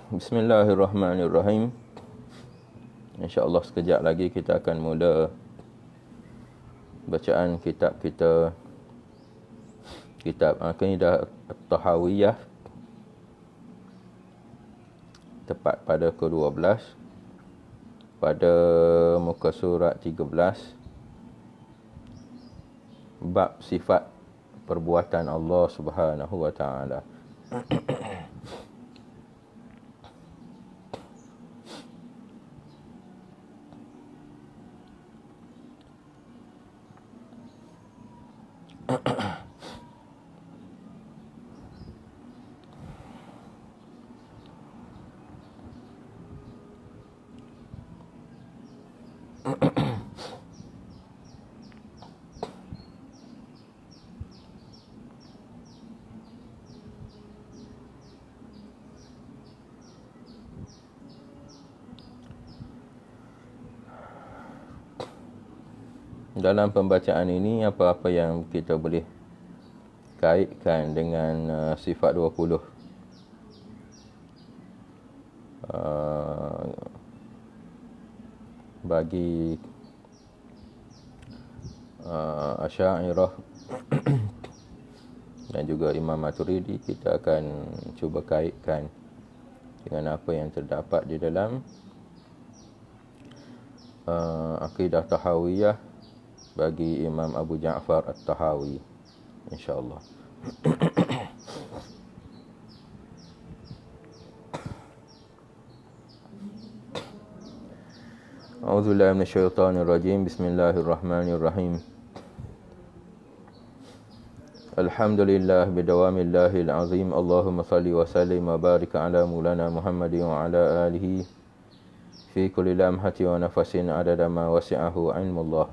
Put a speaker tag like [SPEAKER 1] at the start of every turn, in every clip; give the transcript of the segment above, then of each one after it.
[SPEAKER 1] Bismillahirrahmanirrahim. InsyaAllah sekejap lagi kita akan mula bacaan kitab kita, kitab Aqidah At-Tahawiyah, tepat pada ke-12 pada muka surat 13, bab sifat perbuatan Allah Subhanahu wa taala. Dalam pembacaan ini, apa-apa yang kita boleh kaitkan dengan sifat 20 bagi Asy'ariyah dan juga Imam Maturidi, kita akan cuba kaitkan dengan apa yang terdapat di dalam Aqidah Tahawiyah bagi Imam Abu Ja'far At-Tahawi, insya-Allah. A'udzubillahi minasyaitonir rajim. Bismillahirrahmanirrahim. Alhamdulillah bidawamillahil azim. Allahumma salli wa sallim wa barik ala maulana Muhammadin wa ala alihi fi kulli lamhati wa nafasin adada ma wasi'ahu ilmullah.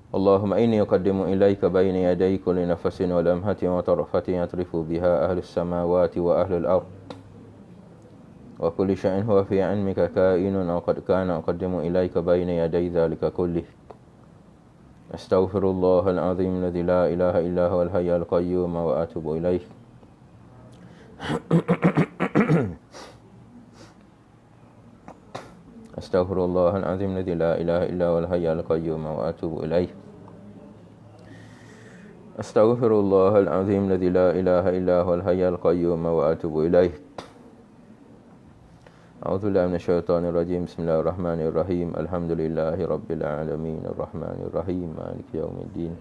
[SPEAKER 1] Allahumma inni uqaddimu ilaika bayna yaday kulli nafasin wa lamhatin wa tarfatin yatrifu biha ahlus samawati wa ahlul ard wa kulli shay'in huwa fi 'ilmika ka'inun aw qad kana uqaddimu ilaika bayna yaday dhalika kullih. Astaghfirullahal azim alladhi la ilaha illa huwal hayyul qayyum wa atubu ilaih. Astaghfirullahal azim alladzi la ilaha illa huwal hayyul qayyum wa atubu ilaih. Astaghfirullahal azim alladzi la ilaha illa huwal hayyul qayyum wa atubu ilaih. A'udzu billahi minasyaitonir rajim. Bismillahirrahmanirrahim. Alhamdulillahi rabbil alamin arrahmanir rahim maliki yaumiddin.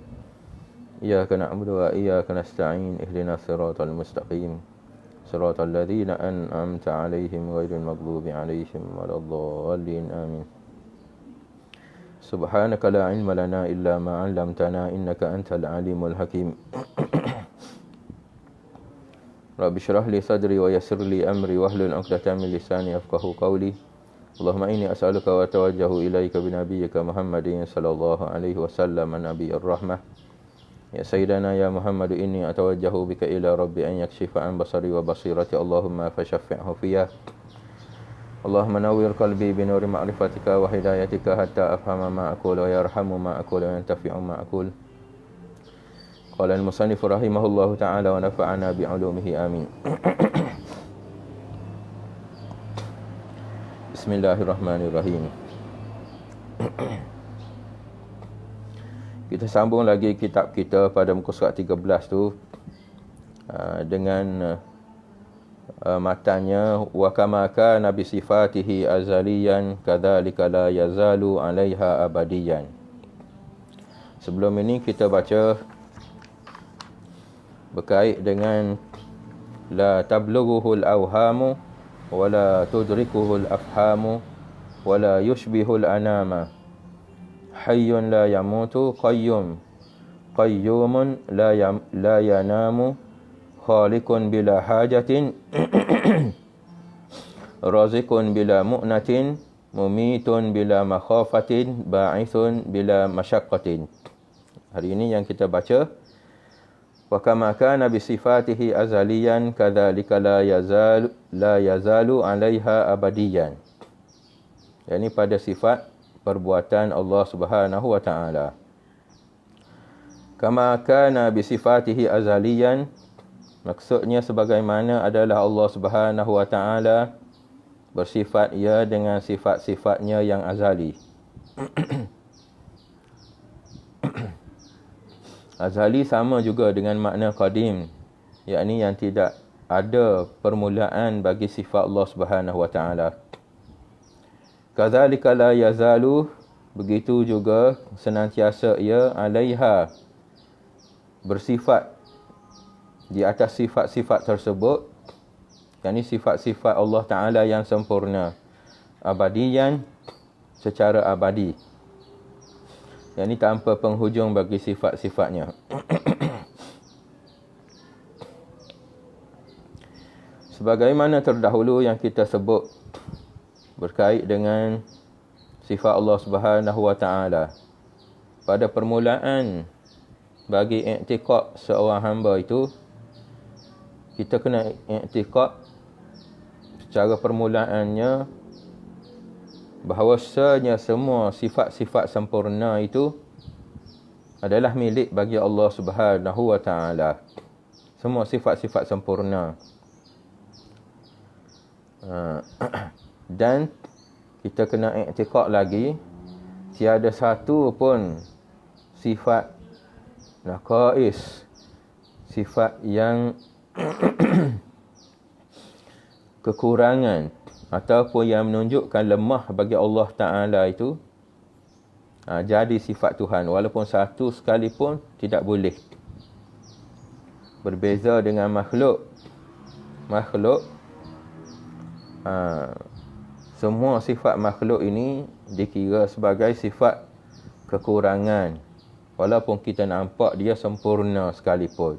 [SPEAKER 1] Iyyaka na'budu wa iyyaka nasta'in. Ihdinas siratal mustaqim. صراط الذين أنعمت عليهم غير المغضوب عليهم ولا الضالين آمين. سبحانك لا علم لنا إلا ما علمتنا إنك أنت العليم الحكيم. رب اشرح لي صدري ويسر لي أمري واحلل عقدة من لساني يفقهوا قولي. اللهم إني أسألك وأتوجه إليك بنبيك محمد صلى الله عليه وسلم نبي الرحمة. Ya Sayyidana ya Muhammad, inni atawajjahu bika ila rabbi an yakshifa an basari wa basirati. Allahumma fashaffi'hu fiyah. Allahumma nawwir qalbi bi nuri ma'rifatika wa hidayatika hatta afhama ma aqulu wa yarhamu ma aqulu wa yantafi'u ma aqulu. Qala al-musannif rahimahullahu ta'ala wa nafa'ana bi 'ulumihi amin. Bismillahirrahmanirrahim. Kita sambung lagi kitab kita pada muka surat 13 tu dengan matanya wa kama kana bi sifatihi azaliyan kadzalika la yazalu 'alaiha abadiyan. Sebelum ini kita baca berkait dengan la tablughuhul awhamu wa la tudrikuhul afhamu wa la yushbihul anama. Hayyun la yamutu qayyumun la yanamu khaliqun bila hajatin razikun bila mu'natin, mumitun bila makhafatin, ba'ithun bila masyaqqatin. Hari ini yang kita baca, wa kama kana bi sifatihi azaliyan kadzalika la yazalu 'alaiha abadiyan. Yani pada sifat perbuatan Allah Subhanahu wa taala. Kama kana bi sifatihi azaliyan, maksudnya sebagaimana adalah Allah Subhanahu wa taala bersifat ia dengan sifat-sifatnya yang azali. Azali sama juga dengan makna qadim, yakni yang tidak ada permulaan bagi sifat Allah Subhanahu wa taala. Kadzalika la yazalu, begitu juga senantiasa ia alaiha, bersifat di atas sifat-sifat tersebut, yakni sifat-sifat Allah Ta'ala yang sempurna, abadiyan, secara abadi, yakni tanpa penghujung bagi sifat-sifatnya. Sebagaimana terdahulu yang kita sebut berkait dengan sifat Allah Subhanahu wa taala, pada permulaan bagi i'tiqad seorang hamba itu, kita kena i'tiqad secara permulaannya bahawasanya semua sifat-sifat sempurna itu adalah milik bagi Allah Subhanahu wa taala. Semua sifat-sifat sempurna. Dan kita kena i'tiqad lagi, tiada satu pun sifat naqais, sifat yang kekurangan ataupun yang menunjukkan lemah bagi Allah Ta'ala itu jadi sifat Tuhan, walaupun satu sekalipun tidak boleh. Berbeza dengan makhluk. Semua sifat makhluk ini dikira sebagai sifat kekurangan, walaupun kita nampak dia sempurna sekalipun,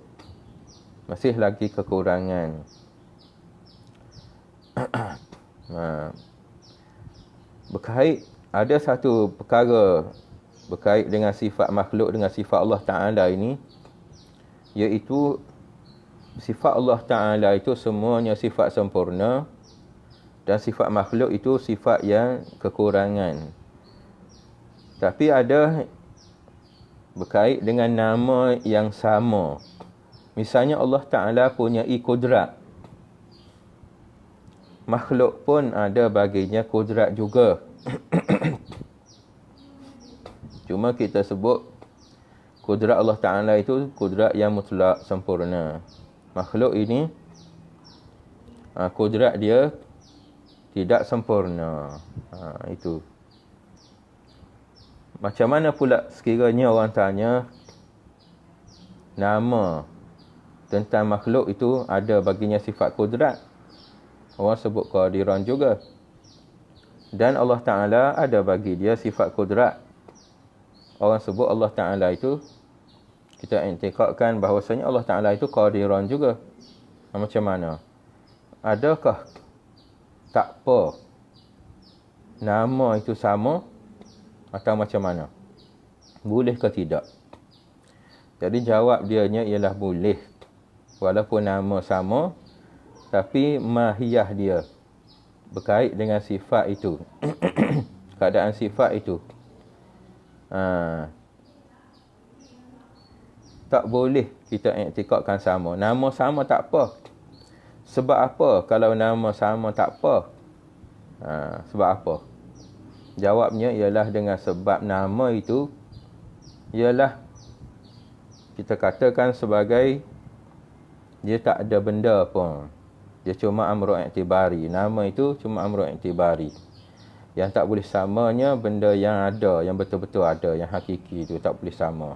[SPEAKER 1] masih lagi kekurangan. Berkait, ada satu perkara berkait dengan sifat makhluk dengan sifat Allah Ta'ala ini, iaitu sifat Allah Ta'ala itu semuanya sifat sempurna, dan sifat makhluk itu sifat yang kekurangan. Tapi ada berkait dengan nama yang sama. Misalnya Allah Ta'ala punya kudrat. Makhluk pun ada baginya kudrat juga. Cuma kita sebut kudrat Allah Ta'ala itu kudrat yang mutlak, sempurna. Makhluk ini kudrat dia tidak sempurna. Itu. Macam mana pula sekiranya orang tanya nama tentang makhluk itu ada baginya sifat kudrat, orang sebut qadiran juga. Dan Allah Ta'ala ada bagi dia sifat kudrat, orang sebut Allah Ta'ala itu, kita i'tiqadkan bahawasanya Allah Ta'ala itu qadiran juga. Macam mana? Adakah tak apa nama itu sama atau macam mana? Boleh ke tidak? Jadi jawab dianya ialah boleh. Walaupun nama sama, tapi mahiyah dia berkait dengan sifat itu. Keadaan sifat itu. Tak boleh kita i'tiqadkan sama. Nama sama tak apa. Sebab apa kalau nama sama tak apa? Sebab apa? Jawabnya ialah dengan sebab nama itu ialah kita katakan sebagai dia tak ada benda pun. Dia cuma amru i'tibari. Nama itu cuma amru i'tibari. Yang tak boleh samanya benda yang ada, yang betul-betul ada, yang hakiki itu tak boleh sama.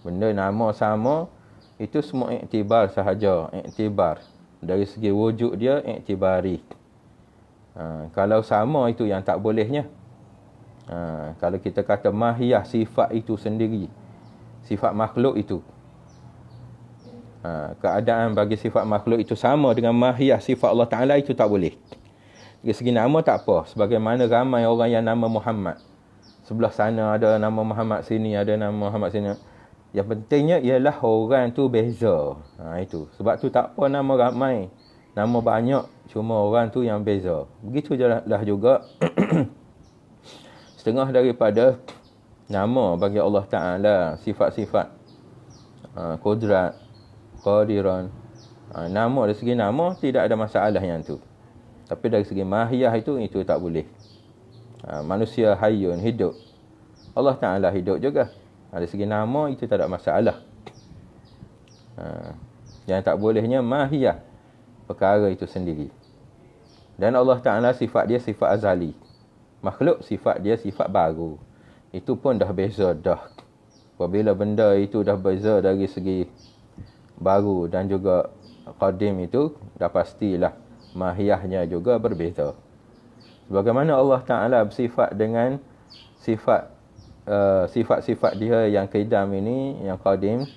[SPEAKER 1] Benda nama sama itu semua i'tibar sahaja, i'tibar. Dari segi wujud dia i'tibari. Kalau sama itu yang tak bolehnya. Kalau kita kata mahiyah sifat itu sendiri, sifat makhluk itu, keadaan bagi sifat makhluk itu sama dengan mahiyah sifat Allah Ta'ala, itu tak boleh. Dari segi nama tak apa. Sebagaimana ramai orang yang nama Muhammad. Sebelah sana ada nama Muhammad, sini ada nama Muhammad sini. Yang pentingnya ialah orang tu beza. Itu. Sebab tu tak apa nama ramai. Nama banyak, cuma orang tu yang beza. Begitu lah juga setengah daripada nama bagi Allah Ta'ala, sifat-sifat Qudrat, Qadiran. Nama, dari segi nama tidak ada masalah yang tu. Tapi dari segi mahiyah itu tak boleh. Manusia hayyun, hidup. Allah Ta'ala hidup juga. Dari segi nama itu tak ada masalah. Yang tak bolehnya mahiyah, perkara itu sendiri. Dan Allah Ta'ala sifat dia sifat azali. Makhluk sifat dia sifat baru. Itu pun dah beza dah. Apabila benda itu dah beza dari segi baru dan juga qadim itu, dah pastilah mahiyahnya juga berbeza. Sebagaimana Allah Ta'ala bersifat dengan sifat-sifat dia yang qidam ini, yang qadim,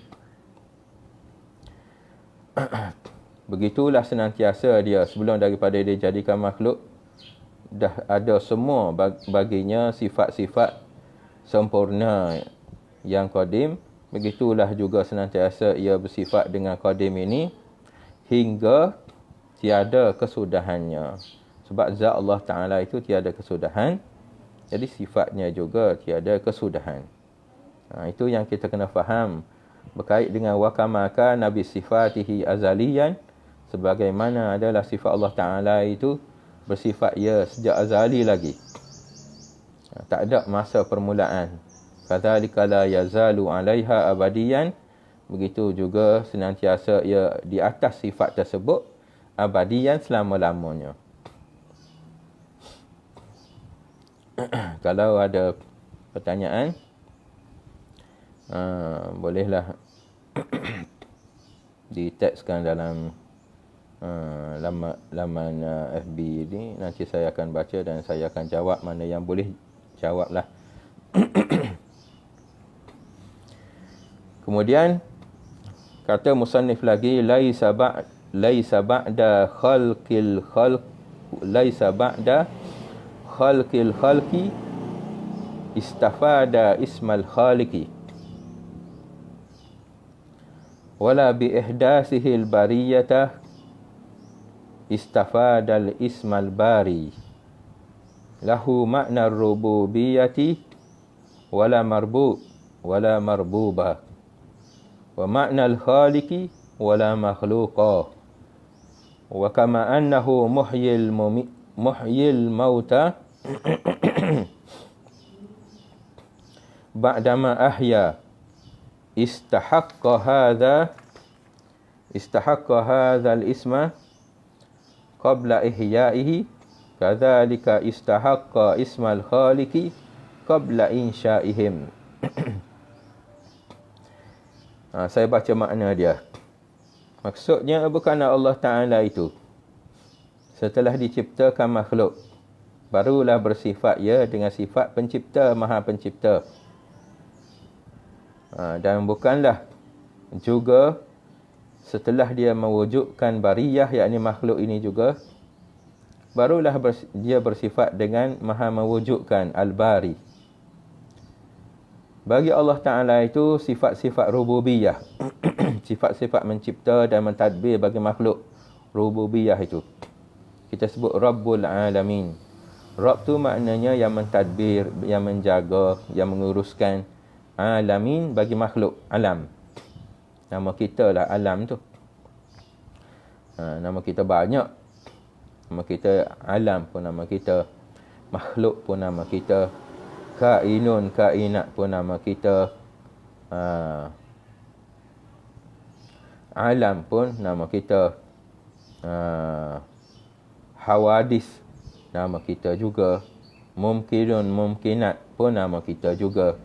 [SPEAKER 1] begitulah senantiasa dia sebelum daripada dia jadikan makhluk, dah ada semua baginya sifat-sifat sempurna yang qadim. Begitulah juga senantiasa ia bersifat dengan qadim ini hingga tiada kesudahannya. Sebab zat Allah Ta'ala itu tiada kesudahan, jadi sifatnya juga tiada kesudahan. Itu yang kita kena faham berkait dengan wakamaka nabi sifatihi azaliyan, sebagaimana adalah sifat Allah Ta'ala itu bersifat ia sejak azali lagi. Tak ada masa permulaan. Kadzalika la yazalu 'alaiha abadiyan. Begitu juga senantiasa ia di atas sifat tersebut abadiyan, selama-lamanya. Kalau ada pertanyaan, bolehlah ditekskan dalam laman FB ni. Nanti saya akan baca dan saya akan jawab mana yang boleh jawablah. Kemudian kata musannif lagi, laisa ba'da khalqil khalqi istafada ismal khaliqi wala bi ihdathihil bariyata istafadal ismal bari lahu makna rububiyyati wala marbubah wa makna al-khaliqi wala makhluqa wa kama annahu muhyil mauta ba'dama ahya istahaqqa hadha al-isma qabla ihya'ihi kadzalika istahaqqa ismal khaliqi qabla insya'ihim. Saya baca makna dia. Maksudnya bukanlah Allah Ta'ala itu setelah diciptakan makhluk barulah bersifat ya dengan sifat pencipta, maha pencipta. Dan bukanlah juga setelah dia mewujudkan bariyah, yakni makhluk ini juga, barulah dia bersifat dengan maha mewujudkan al-bari. Bagi Allah Ta'ala itu sifat-sifat rububiyah. Sifat-sifat mencipta dan mentadbir bagi makhluk. Rububiyah itu kita sebut Rabbul Alamin. Rabb tu maknanya yang mentadbir, yang menjaga, yang menguruskan. Alamin bagi makhluk, alam. Nama kita lah alam tu. Nama kita banyak. Nama kita alam pun nama kita. Makhluk pun nama kita. Kainun, kainat pun nama kita. Alam pun nama kita. Hawadis nama kita juga. Mumkinun, mumkinat pun nama kita juga.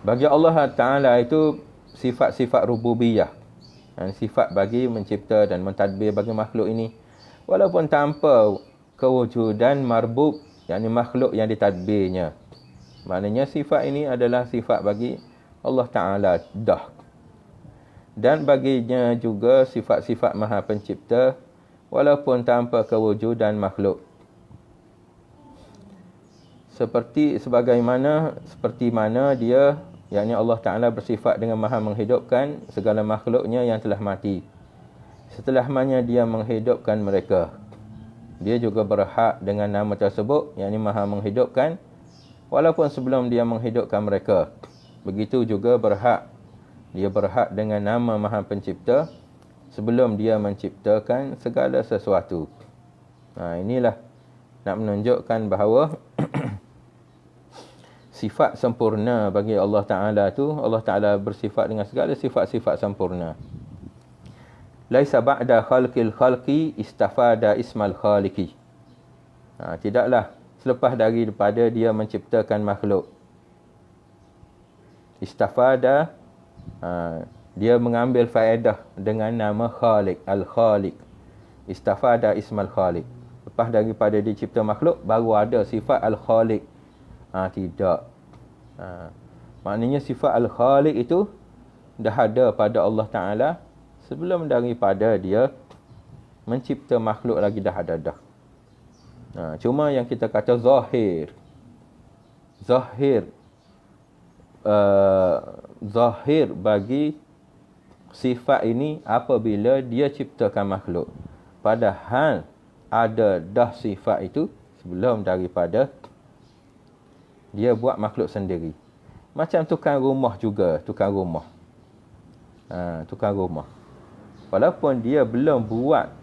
[SPEAKER 1] Bagi Allah Ta'ala itu sifat-sifat rububiyah, sifat bagi mencipta dan mentadbir bagi makhluk ini, walaupun tanpa kewujudan marbub, yakni makhluk yang ditadbirnya. Maknanya sifat ini adalah sifat bagi Allah Ta'ala dah. Dan baginya juga sifat-sifat maha pencipta, walaupun tanpa kewujudan makhluk. Seperti mana dia, yakni Allah Ta'ala bersifat dengan maha menghidupkan segala makhluknya yang telah mati. Setelahnya dia menghidupkan mereka. Dia juga berhak dengan nama tersebut, yakni maha menghidupkan, walaupun sebelum dia menghidupkan mereka. Begitu juga dia berhak dengan nama maha pencipta, sebelum dia menciptakan segala sesuatu. Inilah nak menunjukkan bahawa sifat sempurna bagi Allah Ta'ala tu, Allah Ta'ala bersifat dengan segala sifat-sifat sempurna. Laisa ba'da khalqil khalqi istafada ismal khaliqi. Tidaklah selepas daripada dia menciptakan makhluk. Istafada, dia mengambil faedah dengan nama Khaliq, Al-Khaliq. Istafada ismal Khaliq. Lepas daripada dicipta makhluk, baru ada sifat Al-Khaliq. Tidak. Maknanya sifat Al-Khaliq itu dah ada pada Allah Ta'ala sebelum daripada dia mencipta makhluk lagi dah ada dah. Cuma yang kita kata zahir. Zahir bagi sifat ini apabila dia ciptakan makhluk. Padahal ada dah sifat itu sebelum daripada dia buat makhluk sendiri. Macam tukang rumah juga, tukang rumah. Walaupun dia belum buat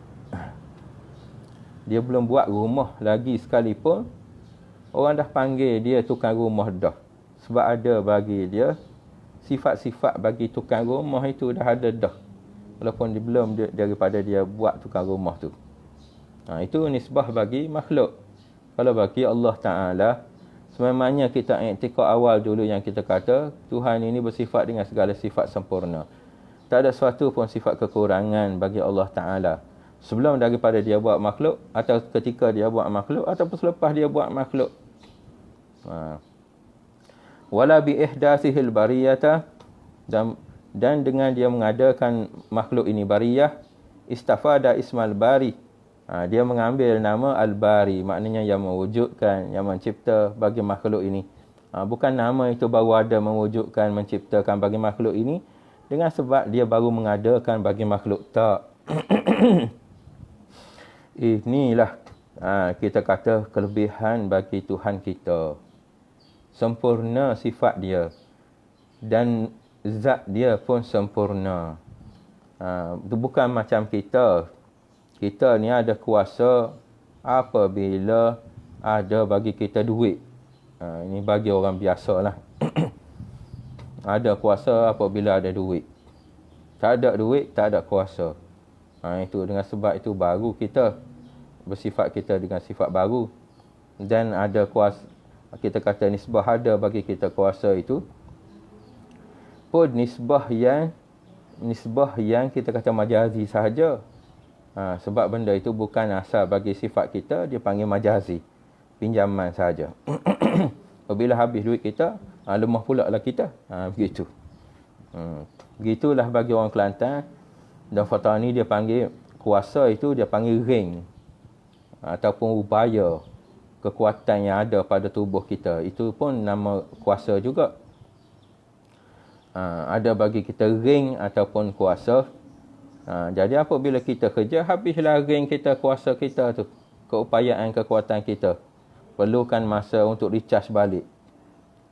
[SPEAKER 1] rumah lagi sekalipun, orang dah panggil dia tukang rumah dah. Sebab ada bagi dia sifat-sifat bagi tukang rumah itu dah ada dah. Walaupun daripada dia buat tukang rumah tu. Itu nisbah bagi makhluk. Kalau bagi Allah Ta'ala, sememangnya kita i'tikad awal dulu yang kita kata, Tuhan ini bersifat dengan segala sifat sempurna. Tak ada suatu pun sifat kekurangan bagi Allah Ta'ala. Sebelum daripada dia buat makhluk, atau ketika dia buat makhluk, ataupun selepas dia buat makhluk. Wala bi ihdatsihil bariyata, dan dengan dia mengadakan makhluk ini bariyah, istafada ismal bari. Dia mengambil nama Al-Bari, maknanya yang mewujudkan, yang mencipta bagi makhluk ini. Bukan nama itu baru ada mewujudkan, menciptakan bagi makhluk ini dengan sebab dia baru mengadakan bagi makhluk. Tak. Inilah kita kata kelebihan bagi Tuhan kita. Sempurna sifat dia. Dan zat dia pun sempurna. Itu bukan macam kita. Kita ni ada kuasa apabila ada bagi kita duit. Ini bagi orang biasa lah. Ada kuasa apabila ada duit. Tak ada duit, tak ada kuasa. Itu dengan sebab itu baru kita bersifat kita dengan sifat baru. Dan ada kuasa, kita kata nisbah ada bagi kita kuasa itu. Pun nisbah yang kita kata majazi sahaja. Sebab benda itu bukan asal bagi sifat kita, dia panggil majazi, pinjaman saja. Apabila habis duit kita, lemah pula lah kita. Begitu. Begitulah bagi orang Kelantan. Dan fatwa ni dia panggil kuasa itu, dia panggil ring ataupun upaya, kekuatan yang ada pada tubuh kita. Itu pun nama kuasa juga. Ada bagi kita ring ataupun kuasa. Jadi apabila kita kerja, habislah ring kita, kuasa kita tu, keupayaan, kekuatan kita. Perlukan masa untuk recharge balik.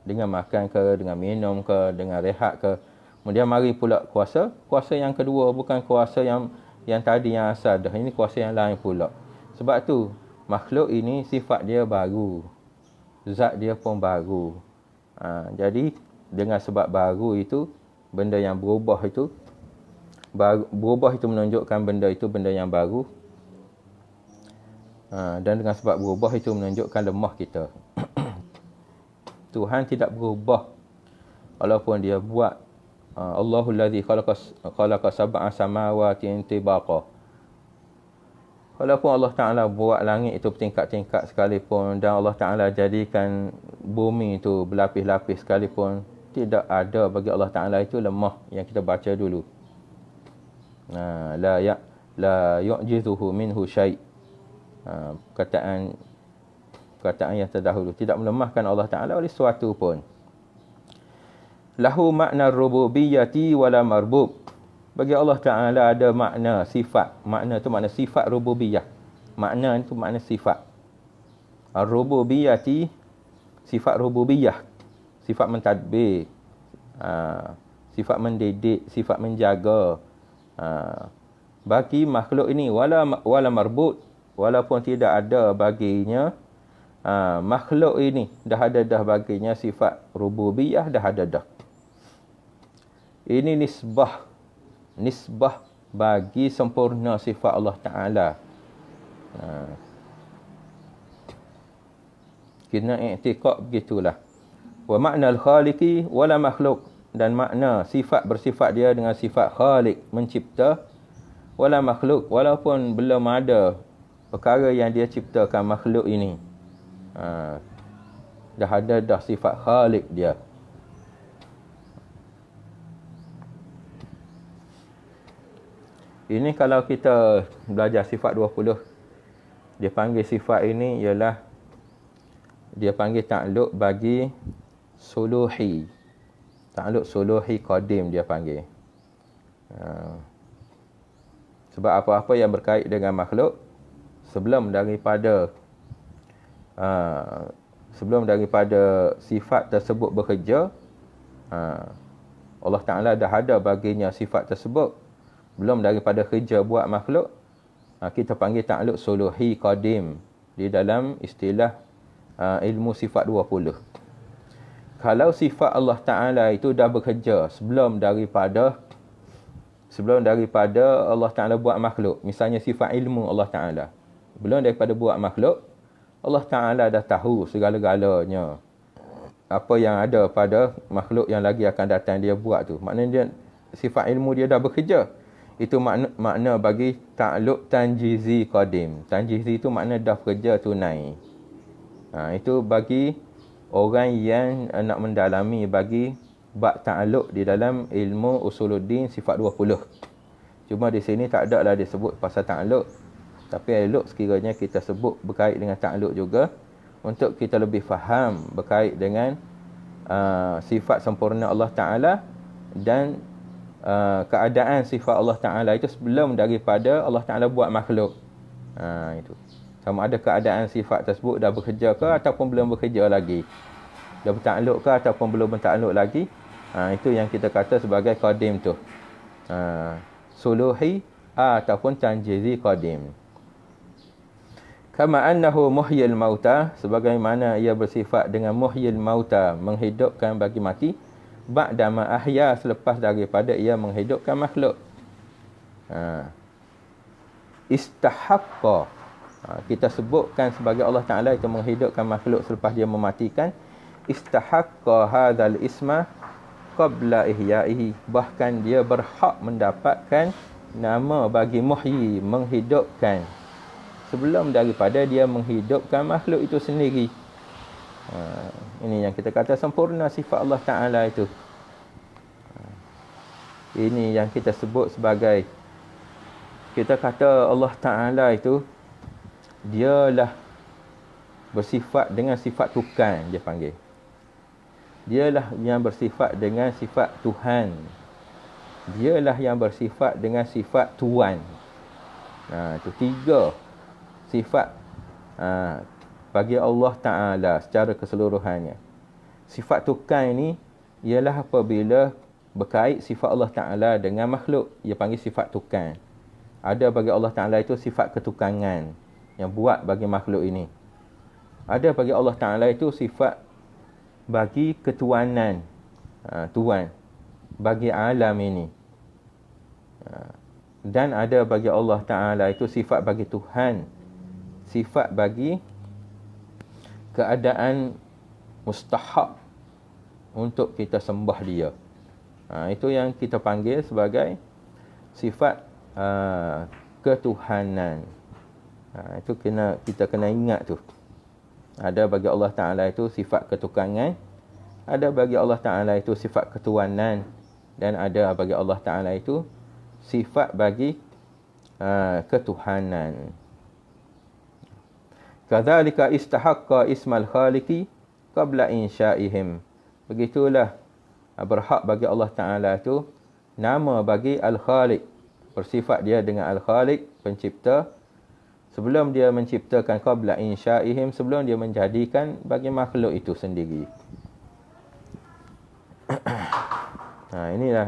[SPEAKER 1] Dengan makan ke, dengan minum ke, dengan rehat ke. Kemudian mari pula kuasa yang kedua, bukan kuasa yang tadi yang asal dah. Ini kuasa yang lain pula. Sebab tu makhluk ini sifat dia baru. Zat dia pun baru. Jadi dengan sebab baru itu, benda yang berubah itu menunjukkan benda itu benda yang baru. Dan dengan sebab berubah itu menunjukkan lemah kita. Tuhan tidak berubah walaupun dia buat. Allahul ladzi khalaqa sab'a samawati tibaqa. Walaupun Allah Ta'ala buat langit itu bertingkat-tingkat sekalipun, dan Allah Ta'ala jadikan bumi itu berlapis-lapis sekalipun, tidak ada bagi Allah Ta'ala itu lemah yang kita baca dulu. la yu'jizuhu minhu syai'. Perkataan yang terdahulu, tidak melemahkan Allah Ta'ala oleh sesuatu pun. Lahu makna rububiyyati wala marbub. Bagi Allah Ta'ala ada makna sifat. Makna tu makna sifat rububiyah. Makna itu makna sifat. Ar-rububiyyati, sifat rububiyah. Sifat mentadbir. Sifat mendidik, sifat menjaga. Bagi makhluk ini wala marbut, walaupun tidak ada baginya makhluk ini, dah ada dah baginya sifat rububiyah, dah ada dah. Ini nisbah bagi sempurna sifat Allah Ta'ala. Kena i'tiqad begitulah. Wa makna al-khaliqi wala makhluk, dan makna sifat bersifat dia dengan sifat khaliq, mencipta, wala makhluk, walaupun belum ada perkara yang dia ciptakan makhluk ini. Dah ada dah sifat khaliq dia. Ini kalau kita belajar sifat 20, dia panggil sifat ini ialah, dia panggil takluk bagi suluhi. Takluk suluhi qadim dia panggil. Sebab apa-apa yang berkait dengan makhluk, sebelum daripada sifat tersebut bekerja, Allah Ta'ala dah ada baginya sifat tersebut. Belum daripada kerja buat makhluk, kita panggil takluk suluhi qadim di dalam istilah ilmu sifat 20. Kalau sifat Allah Ta'ala itu dah bekerja sebelum daripada Allah Ta'ala buat makhluk, misalnya sifat ilmu Allah Ta'ala, belum daripada buat makhluk, Allah Ta'ala dah tahu segala-galanya, apa yang ada pada makhluk yang lagi akan datang dia buat tu. Maknanya sifat ilmu dia dah bekerja. Itu makna bagi takluk tanjizi qadim. Tanjizi itu makna dah bekerja tunai. Itu bagi orang yang nak mendalami bagi bab takluk di dalam ilmu usuluddin sifat 20. Cuma di sini tak ada lah disebut pasal takluk. Tapi elok sekiranya kita sebut berkait dengan takluk juga, untuk kita lebih faham berkait dengan sifat sempurna Allah Ta'ala dan keadaan sifat Allah Ta'ala itu sebelum daripada Allah Ta'ala buat makhluk. Itu. Sama ada keadaan sifat tersebut dah bekerja ke ataupun belum bekerja lagi. Dah bertakluk ke ataupun belum bertakluk lagi. Itu yang kita kata sebagai qadim tu. Suluhi ataupun tanjizi qadim. Kama annahu muhyil mauta, sebagaimana ia bersifat dengan muhyil mauta, menghidupkan bagi mati, ba'dama ahya, selepas daripada ia menghidupkan makhluk. Istahaqqa, kita sebutkan sebagai Allah Ta'ala itu menghidupkan makhluk selepas dia mematikan. Istahaqqa hadzal isma qabla ihya'ihi, bahkan dia berhak mendapatkan nama bagi muhyi, menghidupkan, sebelum daripada dia menghidupkan makhluk itu sendiri. Ini yang kita kata sempurna sifat Allah Ta'ala itu. Ini yang kita sebut sebagai, kita kata Allah Ta'ala itu dialah bersifat dengan sifat Tuhan, dia panggil. Dialah yang bersifat dengan sifat Tuhan. Dialah yang bersifat dengan sifat Tuan. Itu tiga sifat bagi Allah Ta'ala secara keseluruhannya. Sifat tukang ini ialah apabila berkait sifat Allah Ta'ala dengan makhluk, ia panggil sifat tukang. Ada bagi Allah Ta'ala itu sifat ketukangan yang buat bagi makhluk ini. Ada bagi Allah Ta'ala itu sifat bagi ketuanan, tuan bagi alam ini. Dan ada bagi Allah Ta'ala itu sifat bagi Tuhan, sifat bagi keadaan mustahak untuk kita sembah dia. Itu yang kita panggil sebagai sifat ketuhanan. Itu kita kena ingat tu. Ada bagi Allah Ta'ala itu sifat ketukangan, ada bagi Allah Ta'ala itu sifat ketuanan, dan ada bagi Allah Ta'ala itu sifat bagi ketuhanan. Kadzalika istahaqqa ismal khaliqi qabla insya'ihim. Begitulah berhak bagi Allah Ta'ala itu nama bagi Al-Khaliq. Bersifat dia dengan Al-Khaliq, pencipta. Sebelum dia menciptakan qabla insya'ihim, sebelum dia menjadikan bagi makhluk itu sendiri.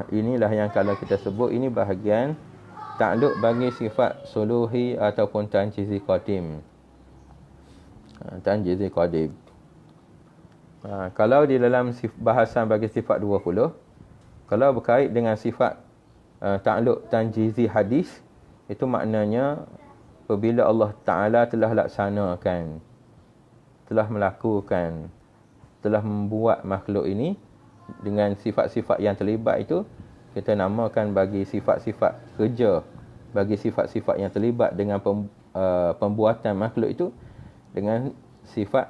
[SPEAKER 1] Inilah yang kalau kita sebut, ini bahagian takluk bagi sifat suluhi ataupun tanjizi qadim. Tanjizi qadim. Kalau di dalam bahasan bagi sifat 20, kalau berkait dengan sifat takluk tanjizi hadis, itu maknanya apabila Allah Ta'ala telah laksanakan, telah melakukan, telah membuat makhluk ini dengan sifat-sifat yang terlibat itu, kita namakan bagi sifat-sifat kerja, bagi sifat-sifat yang terlibat dengan pembuatan makhluk itu dengan sifat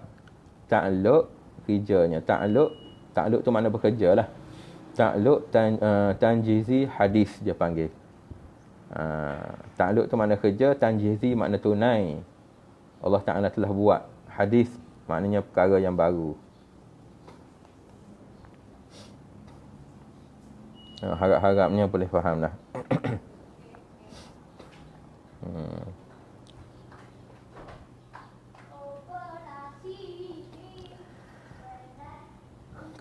[SPEAKER 1] ta'alluq kerjanya. Ta'alluq tu makna bekerja lah. Ta'alluq tanjizi hadis dia panggil. Ta'alluq tu makna kerja, tanjizi makna tunai. Allah Ta'ala telah buat. Hadis maknanya perkara yang baru. Harap-harapnya boleh faham lah.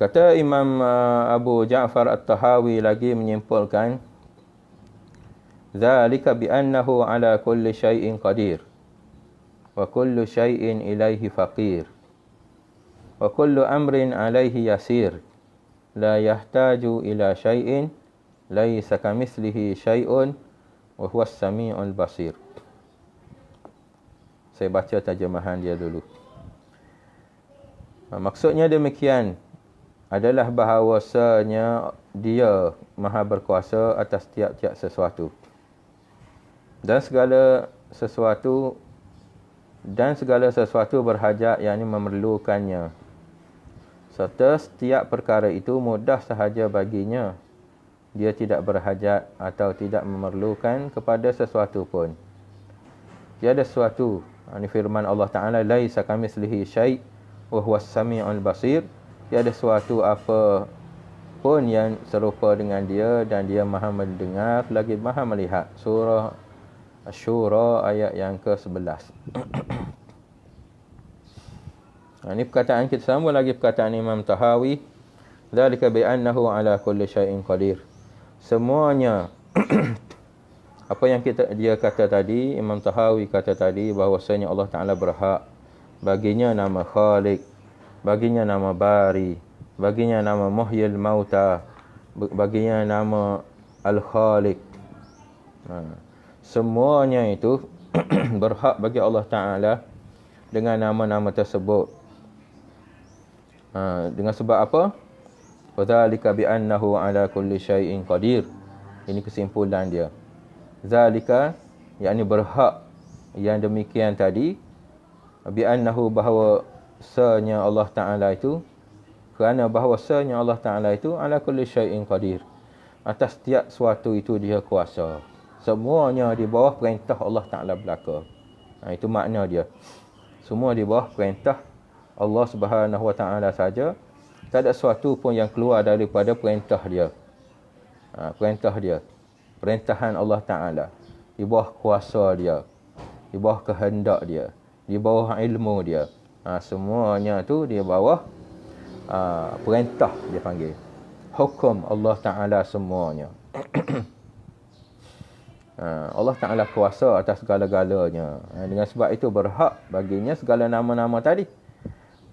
[SPEAKER 1] Kata Imam Abu Ja'far At-Tahawi lagi menyimpulkan, zalika bi annahu ala kulli syai'in qadir wa kullu syai'in ilaihi faqir wa kullu amrin alaihi yasir la yahtaju ila syai'in laisa kamitslihi syai'un wa huwas samiul basir. Saya baca terjemahan dia dulu. Maksudnya demikian, adalah bahawasanya dia maha berkuasa atas tiap-tiap sesuatu. Dan segala sesuatu berhajat, yakni memerlukannya. Serta setiap perkara itu mudah sahaja baginya. Dia tidak berhajat atau tidak memerlukan kepada sesuatu pun. Tiada sesuatu. Ini firman Allah Ta'ala, laisa kamitslihi syai' wa huwas samiul basir. Tiada suatu apa pun yang serupa dengan dia dan dia maha mendengar lagi maha melihat. Surah Asy-Syura ayat yang ke-11. Ini perkataan kita sambung lagi perkataan Imam Tahawi. Dzalika bi annahu ala kulli syai'in qadir. Semuanya apa yang dia kata tadi, Imam Tahawi kata tadi, bahawasanya Allah Ta'ala berhak baginya nama Khaliq, baginya nama Bari, baginya nama Muhyil Mauta, baginya nama Al-Khaliq. Semuanya itu berhak bagi Allah Ta'ala dengan nama-nama tersebut. Dengan sebab apa? Wadzalika bi annahu ala kulli syai'in qadir. Ini kesimpulan dia. Zalika, yakni berhak yang demikian tadi, bi annahu bahawa bahawasanya Allah Ta'ala itu, kerana bahawasanya Allah Ta'ala itu ala kulli syai'in qadir, atas setiap sesuatu itu dia kuasa. Semuanya di bawah perintah Allah Ta'ala belaka. Itu makna dia. Semua di bawah perintah Allah Subhanahu Wa Ta'ala saja. Tak ada sesuatu pun yang keluar daripada perintah dia. Perintah dia, perintahan Allah Ta'ala, di bawah kuasa dia, di bawah kehendak dia, di bawah ilmu dia. Semuanya tu di bawah perintah dia panggil. Hukum Allah Ta'ala semuanya. Allah Ta'ala kuasa atas segala-galanya. Dengan sebab itu berhak baginya segala nama-nama tadi.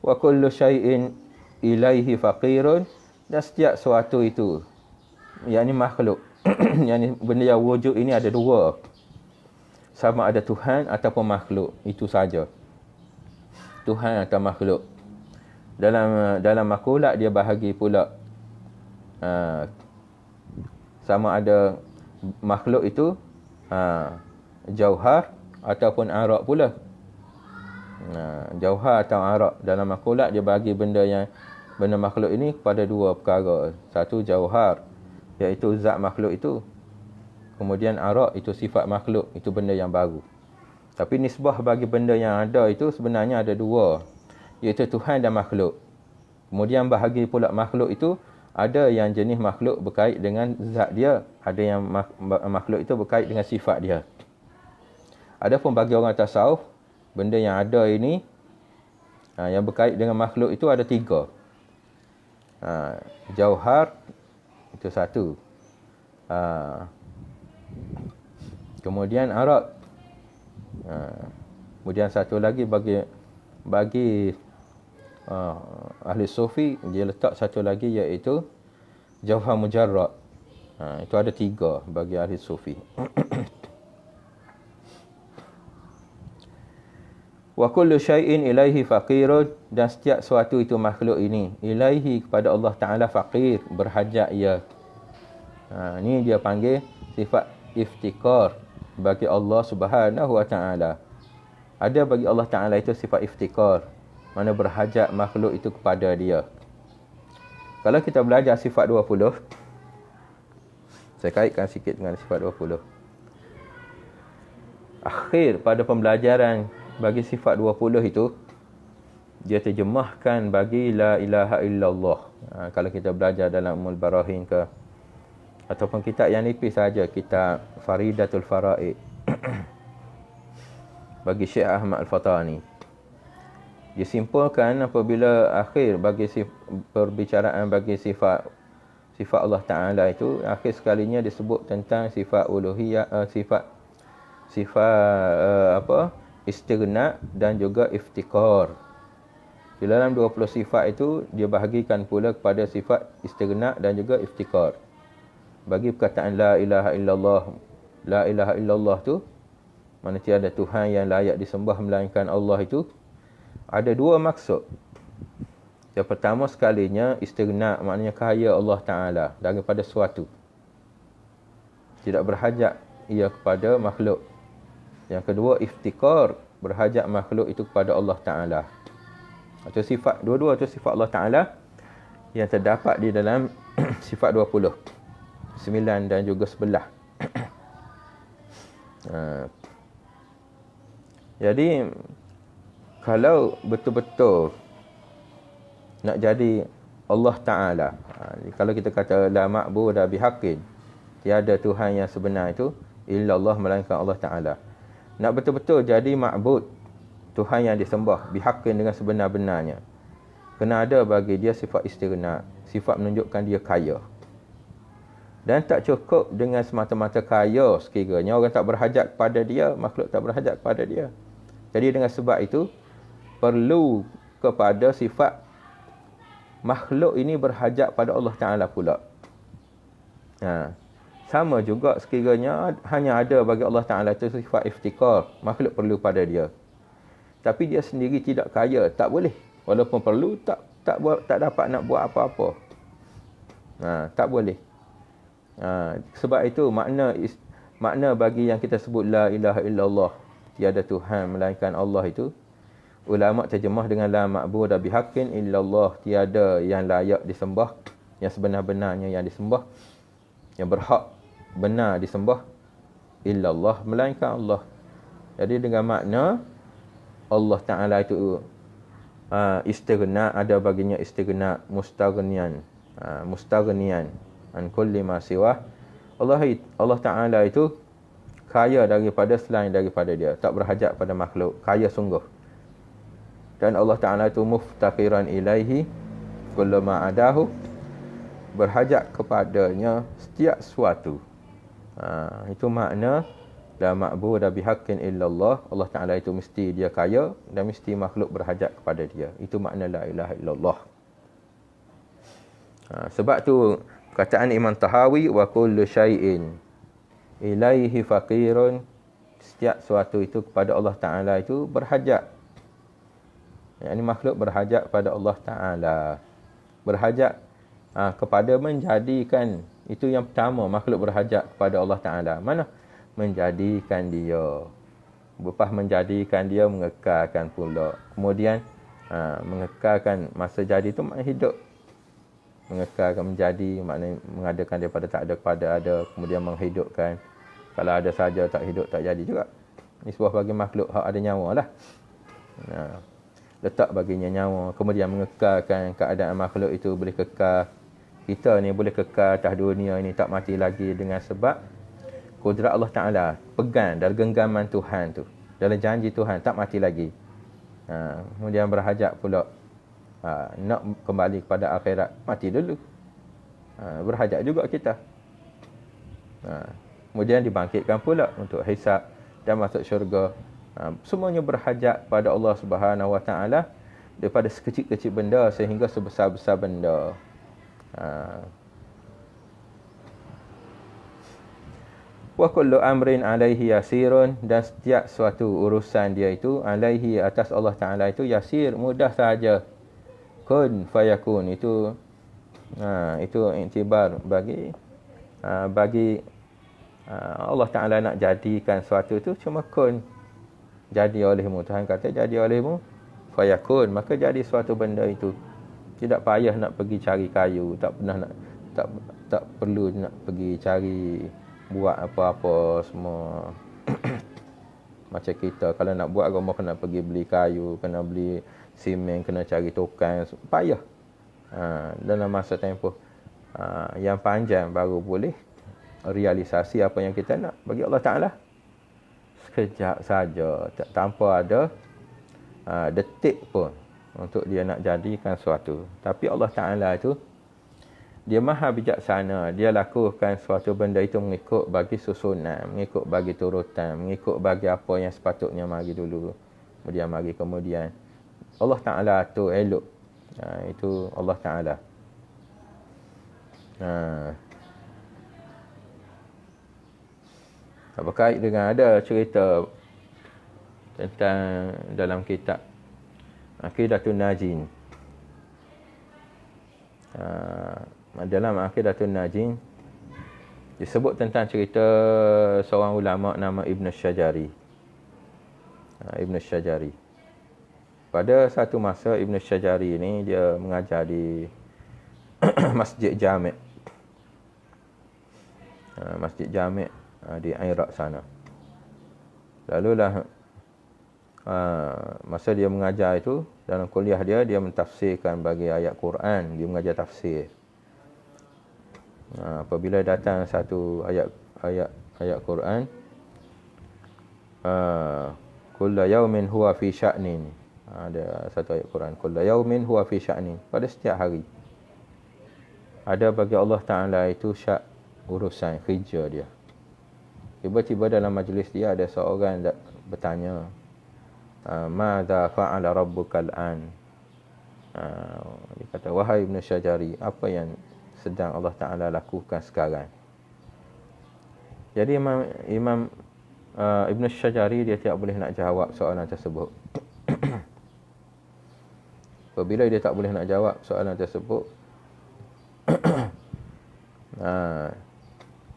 [SPEAKER 1] Wa kullu syai'in ilaihi faqirun. Dan setiap sesuatu itu, yakni makhluk, yakni benda yang wujud ini ada dua. Sama ada Tuhan ataupun makhluk. Itu saja. Tuhan atau makhluk. Dalam makulat dia bahagi pula. Sama ada makhluk itu jauhar ataupun arak pula. Jauhar atau arak. Dalam makulat dia bagi benda makhluk ini kepada dua perkara. Satu jauhar, iaitu zat makhluk itu. Kemudian ara itu sifat makhluk, itu benda yang baru. Tapi nisbah bagi benda yang ada itu sebenarnya ada dua, iaitu Tuhan dan makhluk. Kemudian bahagi pula makhluk itu, ada yang jenis makhluk berkait dengan zat dia, ada yang makhluk itu berkait dengan sifat dia. Adapun bagi orang tasawuf, benda yang ada ini yang berkait dengan makhluk itu ada tiga. Jauhar itu satu. Kemudian arak. Kemudian satu lagi bagi ahli sufi, dia letak satu lagi iaitu jauhar mujarrad. Itu ada tiga bagi ahli sufi. Wa kullu syai'in ilaihi faqirun, dan setiap sesuatu itu makhluk ini ilaihi kepada Allah Ta'ala faqir, berhajat ia. Ni dia panggil sifat iftikar bagi Allah Subhanahu wa Ta'ala. Ada bagi Allah Ta'ala itu sifat iftikar, mana berhajat makhluk itu kepada dia. Kalau kita belajar sifat 20, saya kaitkan sikit dengan sifat 20. Akhir pada pembelajaran bagi sifat 20 itu, dia terjemahkan bagi la ilaha illallah. Kalau kita belajar dalam Ummul Barahin ke, ataupun kitab yang nipis saja, kitab Faridatul Faraid bagi Syekh Ahmad Al-Fatani, dia simpulkan apabila akhir bagi perbicaraan bagi sifat Allah Ta'ala itu, akhir sekalinya disebut tentang sifat uluhiyah, sifat istighna dan juga iftikar. Di dalam 20 sifat itu, dia bahagikan pula kepada sifat istighna dan juga iftikar. Bagi perkataan la ilaha illallah, la ilaha illallah tu, mana tiada Tuhan yang layak disembah melainkan Allah itu, ada dua maksud. Yang pertama sekalinya, istighna, maknanya kaya Allah Ta'ala daripada sesuatu. Tidak berhajat ia kepada makhluk. Yang kedua, iftikar, berhajat makhluk itu kepada Allah Ta'ala. Itu sifat, dua-dua itu sifat Allah Ta'ala yang terdapat di dalam sifat 20, 9 dan juga 11. Jadi, kalau betul-betul nak jadi Allah Ta'ala, kalau kita kata la ma'budu bihaqqin, tiada Tuhan yang sebenar itu illallah, melainkan Allah Ta'ala. Nak betul-betul jadi ma'bud, Tuhan yang disembah bihaqqin, dengan sebenar-benarnya, kena ada bagi dia sifat istighna, sifat menunjukkan dia kaya. Dan tak cukup dengan semata-mata kaya sekiranya orang tak berhajat kepada dia, makhluk tak berhajat kepada dia. Jadi dengan sebab itu, perlu kepada sifat makhluk ini berhajat pada Allah Ta'ala pula. Sama juga sekiranya hanya ada bagi Allah Ta'ala itu sifat iftikar, makhluk perlu pada dia. Tapi dia sendiri tidak kaya, tak boleh. Walaupun perlu, tak dapat nak buat apa-apa. Tak boleh. Sebab itu makna bagi yang kita sebut la ilaha illallah, tiada Tuhan melainkan Allah itu, ulama terjemah dengan la ma'budu bihaqqin illallah, tiada yang layak disembah, yang sebenar-benarnya yang disembah, yang berhak benar disembah, illallah, melainkan Allah. Jadi dengan makna Allah Ta'ala itu istighna, ada baginya istighna, mustaghniyan, mustaghniyan an kulli ma siwa. Allah Ta'ala itu kaya daripada selain daripada dia, tak berhajat pada makhluk, kaya sungguh. Dan Allah Ta'ala itu muftaqiran ilaihi kullu ma adahu, berhajat kepadanya setiap sesuatu. Itu makna la ma'budu bihaqqin illallah. Allah Ta'ala itu mesti dia kaya dan mesti makhluk berhajat kepada dia. Itu makna la ilaha illallah. Sebab tu perkataan Imam Tahawi, wa kullu syai'in ilaihi faqirun, setiap sesuatu itu kepada Allah Ta'ala itu berhajat. Yang ini makhluk berhajat kepada Allah Ta'ala. Berhajat kepada menjadikan, itu yang pertama, makhluk berhajat kepada Allah Ta'ala. Mana? Menjadikan dia. Lepas menjadikan dia, mengekalkan pula. Kemudian mengekalkan, masa jadi itu makna hidup. Mengekalkan, menjadi, maknanya mengadakan daripada tak ada kepada ada. Kemudian menghidupkan. Kalau ada saja tak hidup, tak jadi juga. Nisbah bagi makhluk hak ada nyawa lah. Letak baginya nyawa, kemudian mengekalkan keadaan makhluk itu boleh kekal. Kita ni boleh kekal atas dunia ini, tak mati lagi dengan sebab kudrat Allah Ta'ala, pegang dalam genggaman Tuhan tu, dalam janji Tuhan, tak mati lagi. Kemudian berhajat pula nak kembali kepada akhirat, mati dulu. Berhajat juga kita. Kemudian dibangkitkan pula untuk hisab dan masuk syurga. Semuanya berhajat pada Allah Subhanahu Wa Ta'ala, daripada sekecil-kecil benda sehingga sebesar-besar benda. Wa kullu amrin alaihi yasirun, dan setiap suatu urusan dia itu alaihi, atas Allah Ta'ala itu yasir, mudah sahaja. Kun fayakun, itu iktibar bagi Allah Ta'ala nak jadikan sesuatu tu cuma kun, jadi olehmu. Tuhan kata jadi olehmu, fayakun, maka jadi suatu benda itu. Tidak payah nak pergi cari kayu, tak perlu nak pergi cari buat apa-apa semua. Macam kita kalau nak buat rumah kena pergi beli kayu, kena beli simen, kena cari tukang, payah. Dalam masa tempoh yang panjang baru boleh realisasi apa yang kita nak bagi Allah Ta'ala. Sekejap saja, tanpa ada detik pun untuk dia nak jadikan sesuatu. Tapi Allah Ta'ala itu, dia maha bijaksana. Dia lakukan suatu benda itu mengikut bagi susunan, mengikut bagi turutan, mengikut bagi apa yang sepatutnya mari dulu, kemudian mari kemudian. Allah Ta'ala tu elok. Itu Allah Ta'ala. Berkait dengan ada cerita tentang dalam kitab Aqidatun Najin. Dalam Aqidatun Najin disebut tentang cerita seorang ulama nama Ibn Syajari. Ibn Syajari. Pada satu masa Ibn Syajari ini dia mengajar di Masjid Jami'. Masjid Jami' di Iraq sana. Lalulah masa dia mengajar itu, dalam kuliah dia mentafsirkan bagi ayat Quran, dia mengajar tafsir. Apabila datang satu ayat Quran, kullu yaumin huwa fi sya'nin. Ada satu ayat Quran, kullu yaumin huwa fi sya'nin, pada setiap hari ada bagi Allah Ta'ala itu syak, urusan kerja dia. Tiba-tiba dalam majlis dia ada seorang bertanya, Madza fa'ala rabbukal an? Dia kata, wahai Ibn Syajari, apa yang sedang Allah Ta'ala lakukan sekarang? Jadi Imam Ibn Syajari dia tidak boleh nak jawab soalan tersebut. Apabila dia tak boleh nak jawab soalan tersebut,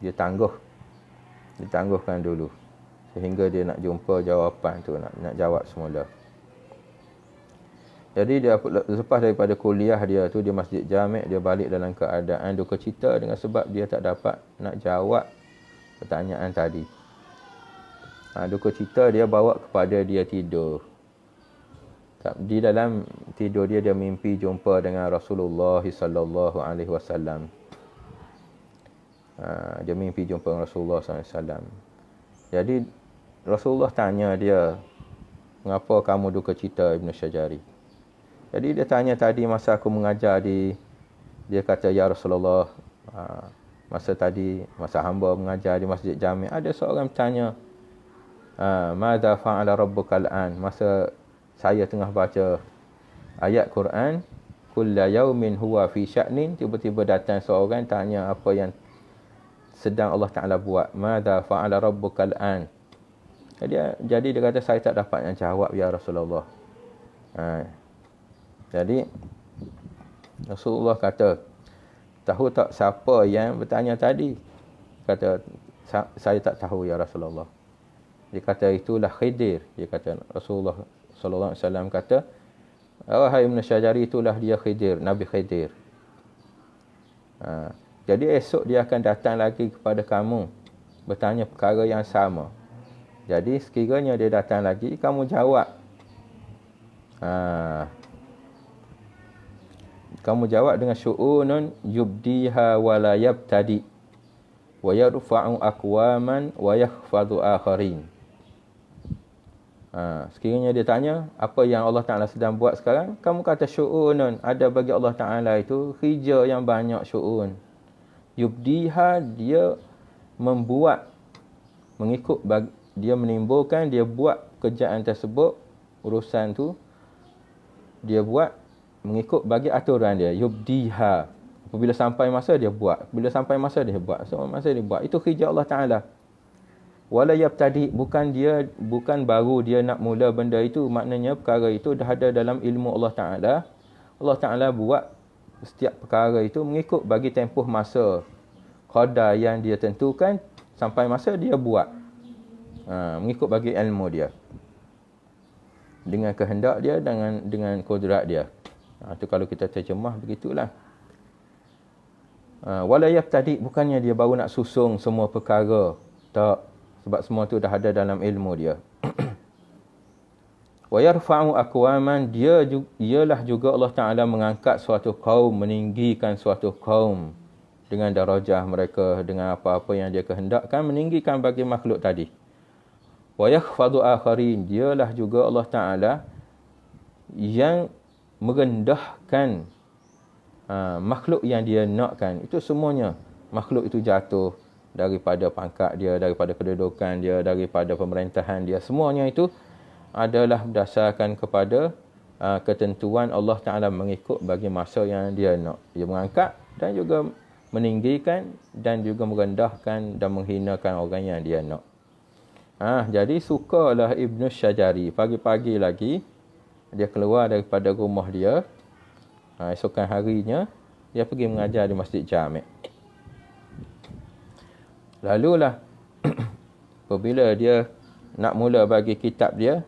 [SPEAKER 1] dia tangguhkan dulu sehingga dia nak jumpa jawapan tu, nak jawab semula. Jadi dia lepas daripada kuliah dia tu di Masjid Jami', dia balik dalam keadaan duka cita dengan sebab dia tak dapat nak jawab pertanyaan tadi. Duka cita dia bawa kepada dia tidur. Di dalam tidur dia mimpi jumpa dengan Rasulullah sallallahu alaihi wasallam. Dia mimpi jumpa dengan Rasulullah sallallahu alaihi wasallam. Jadi Rasulullah tanya dia, mengapa kamu duka cita Ibn Syajari? Jadi dia tanya tadi masa aku mengajar dia kata, ya Rasulullah, masa hamba mengajar di Masjid Jami', ada seorang bertanya, Madza fa'ala rabbukal an? Masa saya tengah baca ayat Quran, kullu yaumin huwa fi sya'nin, tiba-tiba datang seorang tanya apa yang sedang Allah Ta'ala buat. Madza fa'ala rabbukal an? Jadi dia kata, saya tak dapat nak jawab ya Rasulullah. Jadi Rasulullah kata, tahu tak siapa yang bertanya tadi? Kata, saya tak tahu ya Rasulullah. Dia kata, itulah Khidir. Dia kata, Rasulullah sallallahu alaihi wasallam kata, wahai Ibn Syajari, itulah dia Khidir, Nabi Khidir. Jadi esok dia akan datang lagi kepada kamu bertanya perkara yang sama. Jadi sekiranya dia datang lagi, kamu jawab. Kamu jawab dengan syu'unun yubdiha wa la yabtadi wa yarfa'u aqwaman wa yakhfadu akharin. Sekiranya dia tanya apa yang Allah Ta'ala sedang buat sekarang, kamu kata syu'unun, ada bagi Allah Ta'ala itu khija yang banyak syu'un. Yubdiha, dia membuat, mengikut, dia menimbulkan, dia buat kerjaan tersebut, urusan tu dia buat mengikut bagi aturan dia. Yubdiha, apabila sampai masa dia buat, bila sampai masa dia buat, semua masa dia buat. Itu khija Allah Ta'ala. Wala yabtadi, bukan baru dia nak mula benda itu, maknanya perkara itu dah ada dalam ilmu Allah Ta'ala. Allah Ta'ala buat setiap perkara itu mengikut bagi tempoh masa qadar yang dia tentukan, sampai masa dia buat. Mengikut bagi ilmu dia, dengan kehendak dia, dengan kudrat dia. Itu kalau kita terjemah begitulah. Wala yabtadi, bukannya dia baru nak susung semua perkara. Tak. Sebab semua tu dah ada dalam ilmu dia. Wa yarfa'u aqwaman, ialah juga Allah Ta'ala mengangkat suatu kaum, meninggikan suatu kaum dengan darajah mereka, dengan apa-apa yang dia kehendakkan, meninggikan bagi makhluk tadi. Wa yakhfadu akharin, dialah juga Allah Ta'ala yang merendahkan makhluk yang dia nakkan. Itu semuanya makhluk itu jatuh daripada pangkat dia, daripada kedudukan dia, daripada pemerintahan dia. Semuanya itu adalah berdasarkan kepada ketentuan Allah Ta'ala, mengikut bagi masa yang dia nak. Dia mengangkat dan juga meninggikan dan juga merendahkan dan menghinakan orang yang dia nak. Jadi sukalah Ibnu Syajari. Pagi-pagi lagi dia keluar daripada rumah dia. Esokan harinya dia pergi mengajar di Masjid Jami'. Lalulah apabila dia nak mula bagi kitab dia,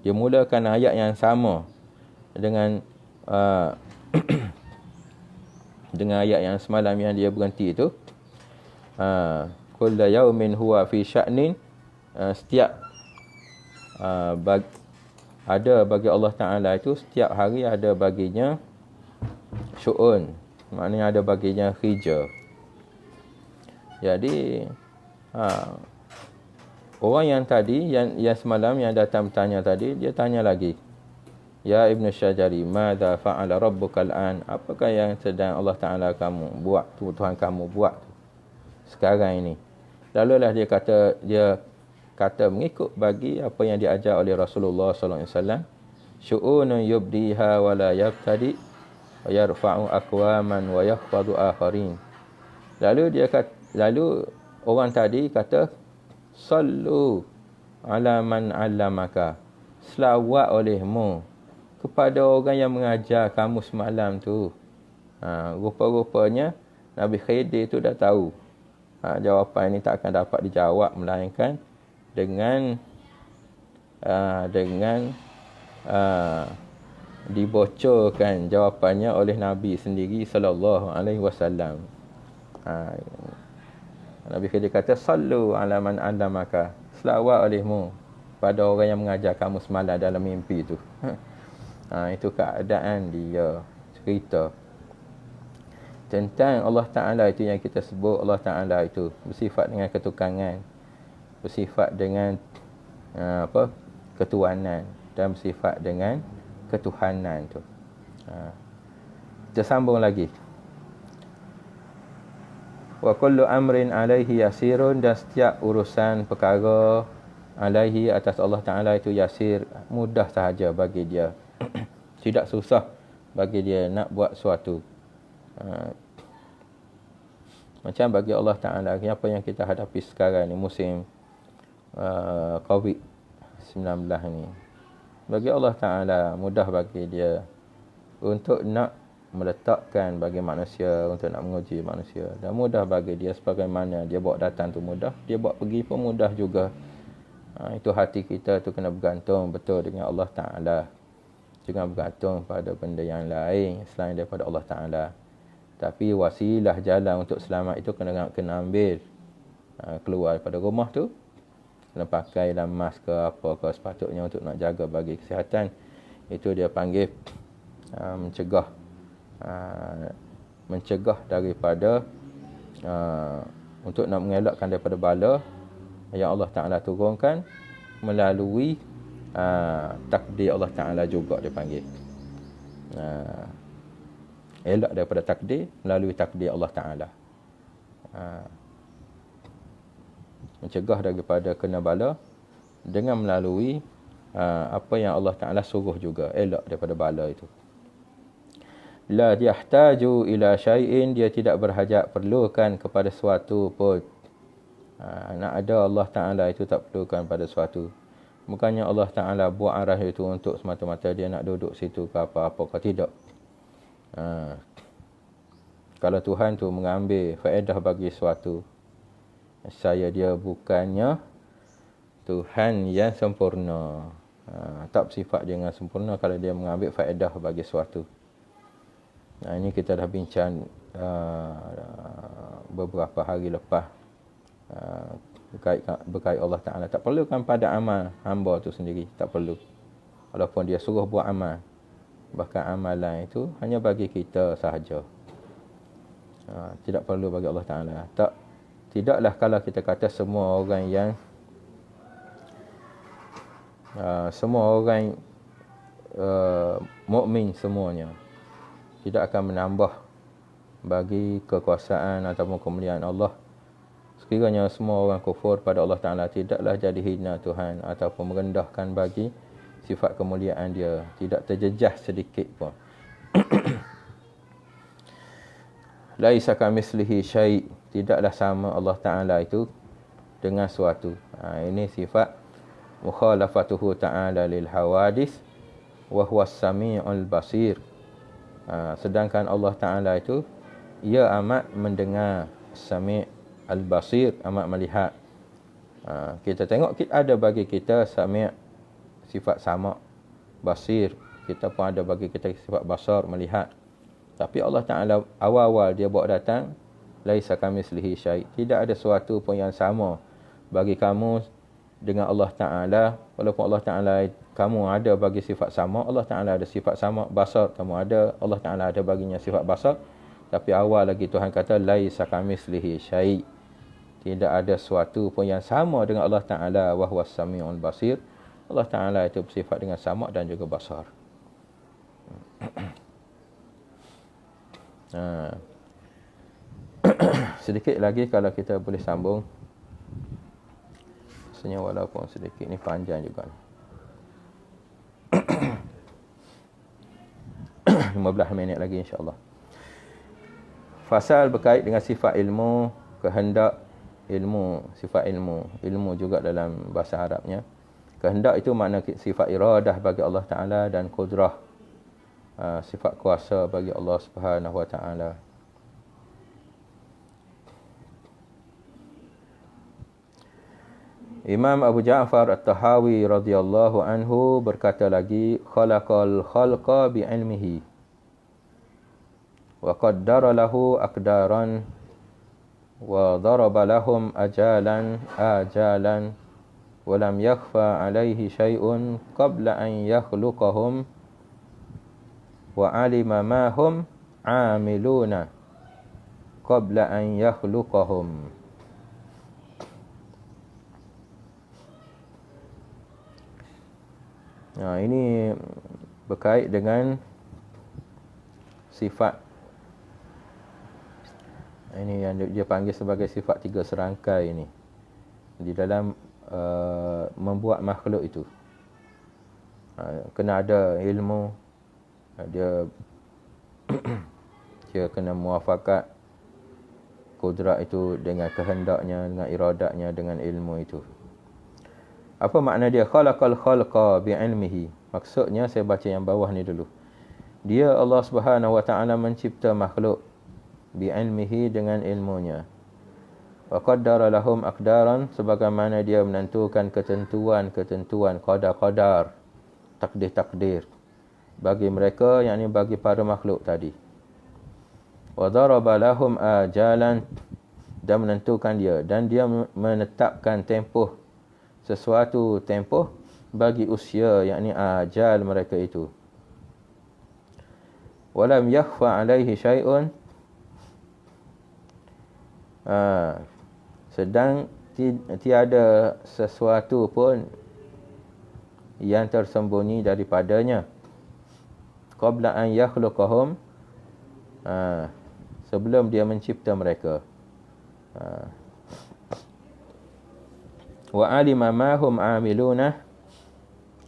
[SPEAKER 1] dia mulakan ayat yang sama dengan dengan ayat yang semalam yang dia berhenti itu. Kullu yaumin huwa fi sya'nin, setiap ada bagi Allah Ta'ala itu, setiap hari ada baginya syu'un, maknanya ada baginya khija. Jadi orang yang tadi, yang semalam yang datang bertanya tadi, dia tanya lagi, ya Ibnu Syajari, madza fa'ala rabbuka al-an, apakah yang sedang Allah Ta'ala kamu buat, Tuhan kamu buat sekarang ini? Lalulah dia kata mengikut bagi apa yang diajar oleh Rasulullah sallallahu alaihi wasallam, syu'unun yubdiha wa la yabtadi wa yarfa'u aqwaman wa yakhfadu akharin. Lalu orang tadi kata, sallu ala man 'allamaka, selawat olehmu kepada orang yang mengajar kamu semalam tu. Rupa-rupanya Nabi Khidir tu dah tahu jawapan ini tak akan dapat dijawab melainkan dengan dibocorkan jawapannya oleh Nabi sendiri sallallahu alaihi wasallam. Nabi Khidir kata, sallu ala man 'allamaka, selawat olehmu pada orang yang mengajar kamu semalam dalam mimpi tu. Itu keadaan dia cerita tentang Allah Ta'ala itu yang kita sebut. Allah Ta'ala itu bersifat dengan ketukangan, bersifat dengan ketuanan, dan bersifat dengan ketuhanan tu. Kita sambung lagi. Wa kullu amrin alaihi yasirun, dan setiap urusan perkara alaihi, atas Allah Ta'ala itu yasir, mudah sahaja bagi dia. Tidak susah bagi dia nak buat sesuatu. Macam bagi Allah Ta'ala, apa yang kita hadapi sekarang ni, musim COVID-19 ni, bagi Allah Ta'ala mudah bagi dia untuk nak meletakkan bagi manusia, untuk nak menguji manusia, dan mudah bagi dia sebagaimana dia bawa datang tu mudah, dia bawa pergi pun mudah juga. Itu hati kita tu kena bergantung betul dengan Allah Ta'ala, jangan bergantung pada benda yang lain selain daripada Allah Ta'ala. Tapi wasilah jalan untuk selamat itu kena ambil. keluar daripada rumah tu, kena pakai mask ke apa ke sepatutnya untuk nak jaga bagi kesihatan. Itu dia panggil mencegah daripada untuk nak mengelakkan daripada bala yang Allah Ta'ala turunkan melalui takdir Allah Ta'ala juga dia panggil. Elak daripada takdir melalui takdir Allah Ta'ala. Mencegah daripada kena bala dengan melalui apa yang Allah Ta'ala suruh juga. Elak daripada bala itu. La yahtaju ila syai'in, dia tidak berhajat perlukan kepada suatu pun. Nak ada Allah Ta'ala itu tak perlukan pada suatu. Bukannya Allah Ta'ala buat arah itu untuk semata-mata dia nak duduk situ ke apa-apa ke, tidak. Kalau Tuhan tu mengambil faedah bagi suatu, saya dia bukannya Tuhan yang sempurna. Tak bersifat dia dengan sempurna kalau dia mengambil faedah bagi suatu. Ini kita dah bincang beberapa hari lepas berkait Allah Ta'ala. Tak perlukan pada amal hamba tu sendiri, tak perlu. Walaupun dia suruh buat amal, bahkan amalan itu hanya bagi kita sahaja. Tidak perlu bagi Allah Ta'ala. Tidaklah kalau kita kata semua orang mukmin semuanya, tidak akan menambah bagi kekuasaan ataupun kemuliaan Allah. Sekiranya semua orang kufur pada Allah Ta'ala, tidaklah jadi hina Tuhan ataupun merendahkan bagi sifat kemuliaan dia. Tidak terjejah sedikit pun. Laisa kamitslihi syai', tidaklah sama Allah Ta'ala itu dengan suatu. Ini sifat mukhalafatuhu ta'ala lil hawadis wa huwas sami'ul basir. Sedangkan Allah Ta'ala itu ia amat mendengar, sami' al-basir, amat melihat. Kita tengok ada bagi kita sami' sifat sama', basir, kita pun ada bagi kita sifat basar, melihat. Tapi Allah Ta'ala awal-awal dia bawa datang laisa kamitslihi syai', tidak ada sesuatu pun yang sama bagi kamu dengan Allah Ta'ala. Walaupun Allah Ta'ala, kamu ada bagi sifat sama, Allah Ta'ala ada sifat sama, basar kamu ada, Allah Ta'ala ada baginya sifat basar. Tapi awal lagi Tuhan kata laisa kamitslihi syai', tidak ada sesuatu pun yang sama dengan Allah Ta'ala, wa huwas sami'ul basir. Allah Ta'ala itu bersifat dengan sama dan juga basar. Sedikit lagi kalau kita boleh sambung. Rasanya walaupun sedikit ni panjang juga. 15 minit lagi insya-Allah. Fasal berkait dengan sifat ilmu, kehendak ilmu, sifat ilmu. Ilmu juga dalam bahasa Arabnya. Kehendak itu makna sifat iradah bagi Allah Ta'ala, dan kudrah, sifat kuasa bagi Allah Subhanahu Wa Ta'ala. Imam Abu Ja'far At-Tahawi radhiyallahu anhu berkata lagi, khalaqal khalqa bi'ilmihi wa qaddara lahu aqdaran wa daraba lahum ajalan wa lam yakhfa alayhi shay'un qabla an yakhluqahum wa alima ma hum amiluna qabla an yakhluqahum. Ini berkait dengan sifat. Ini yang dia panggil sebagai sifat tiga serangkai ini di dalam membuat makhluk itu. Kena ada ilmu, dia kena muafakat kudrat itu dengan kehendaknya, dengan iradatnya, dengan ilmu itu. Apa makna dia khalaqal khalqa bi'ilmihi? Maksudnya saya baca yang bawah ni dulu. Dia Allah Subhanahu Wa Ta'ala mencipta makhluk bi'ilmihi, dengan ilmunya. Wa qaddara lahum aqdaran, sebagaimana dia menentukan ketentuan-ketentuan, qadar-qadar, takdir-takdir bagi mereka, yakni bagi para makhluk tadi. Wa daraba lahum ajalan, dan menentukan dia, dan dia menetapkan tempoh, sesuatu tempoh bagi usia, yakni ajal mereka itu. Walam yakhfa alaihi syai'un, sedang tiada sesuatu pun yang tersembunyi daripadanya, qabla an yakhluqahum, sebelum dia mencipta mereka. Wa alima ma hum amiluna,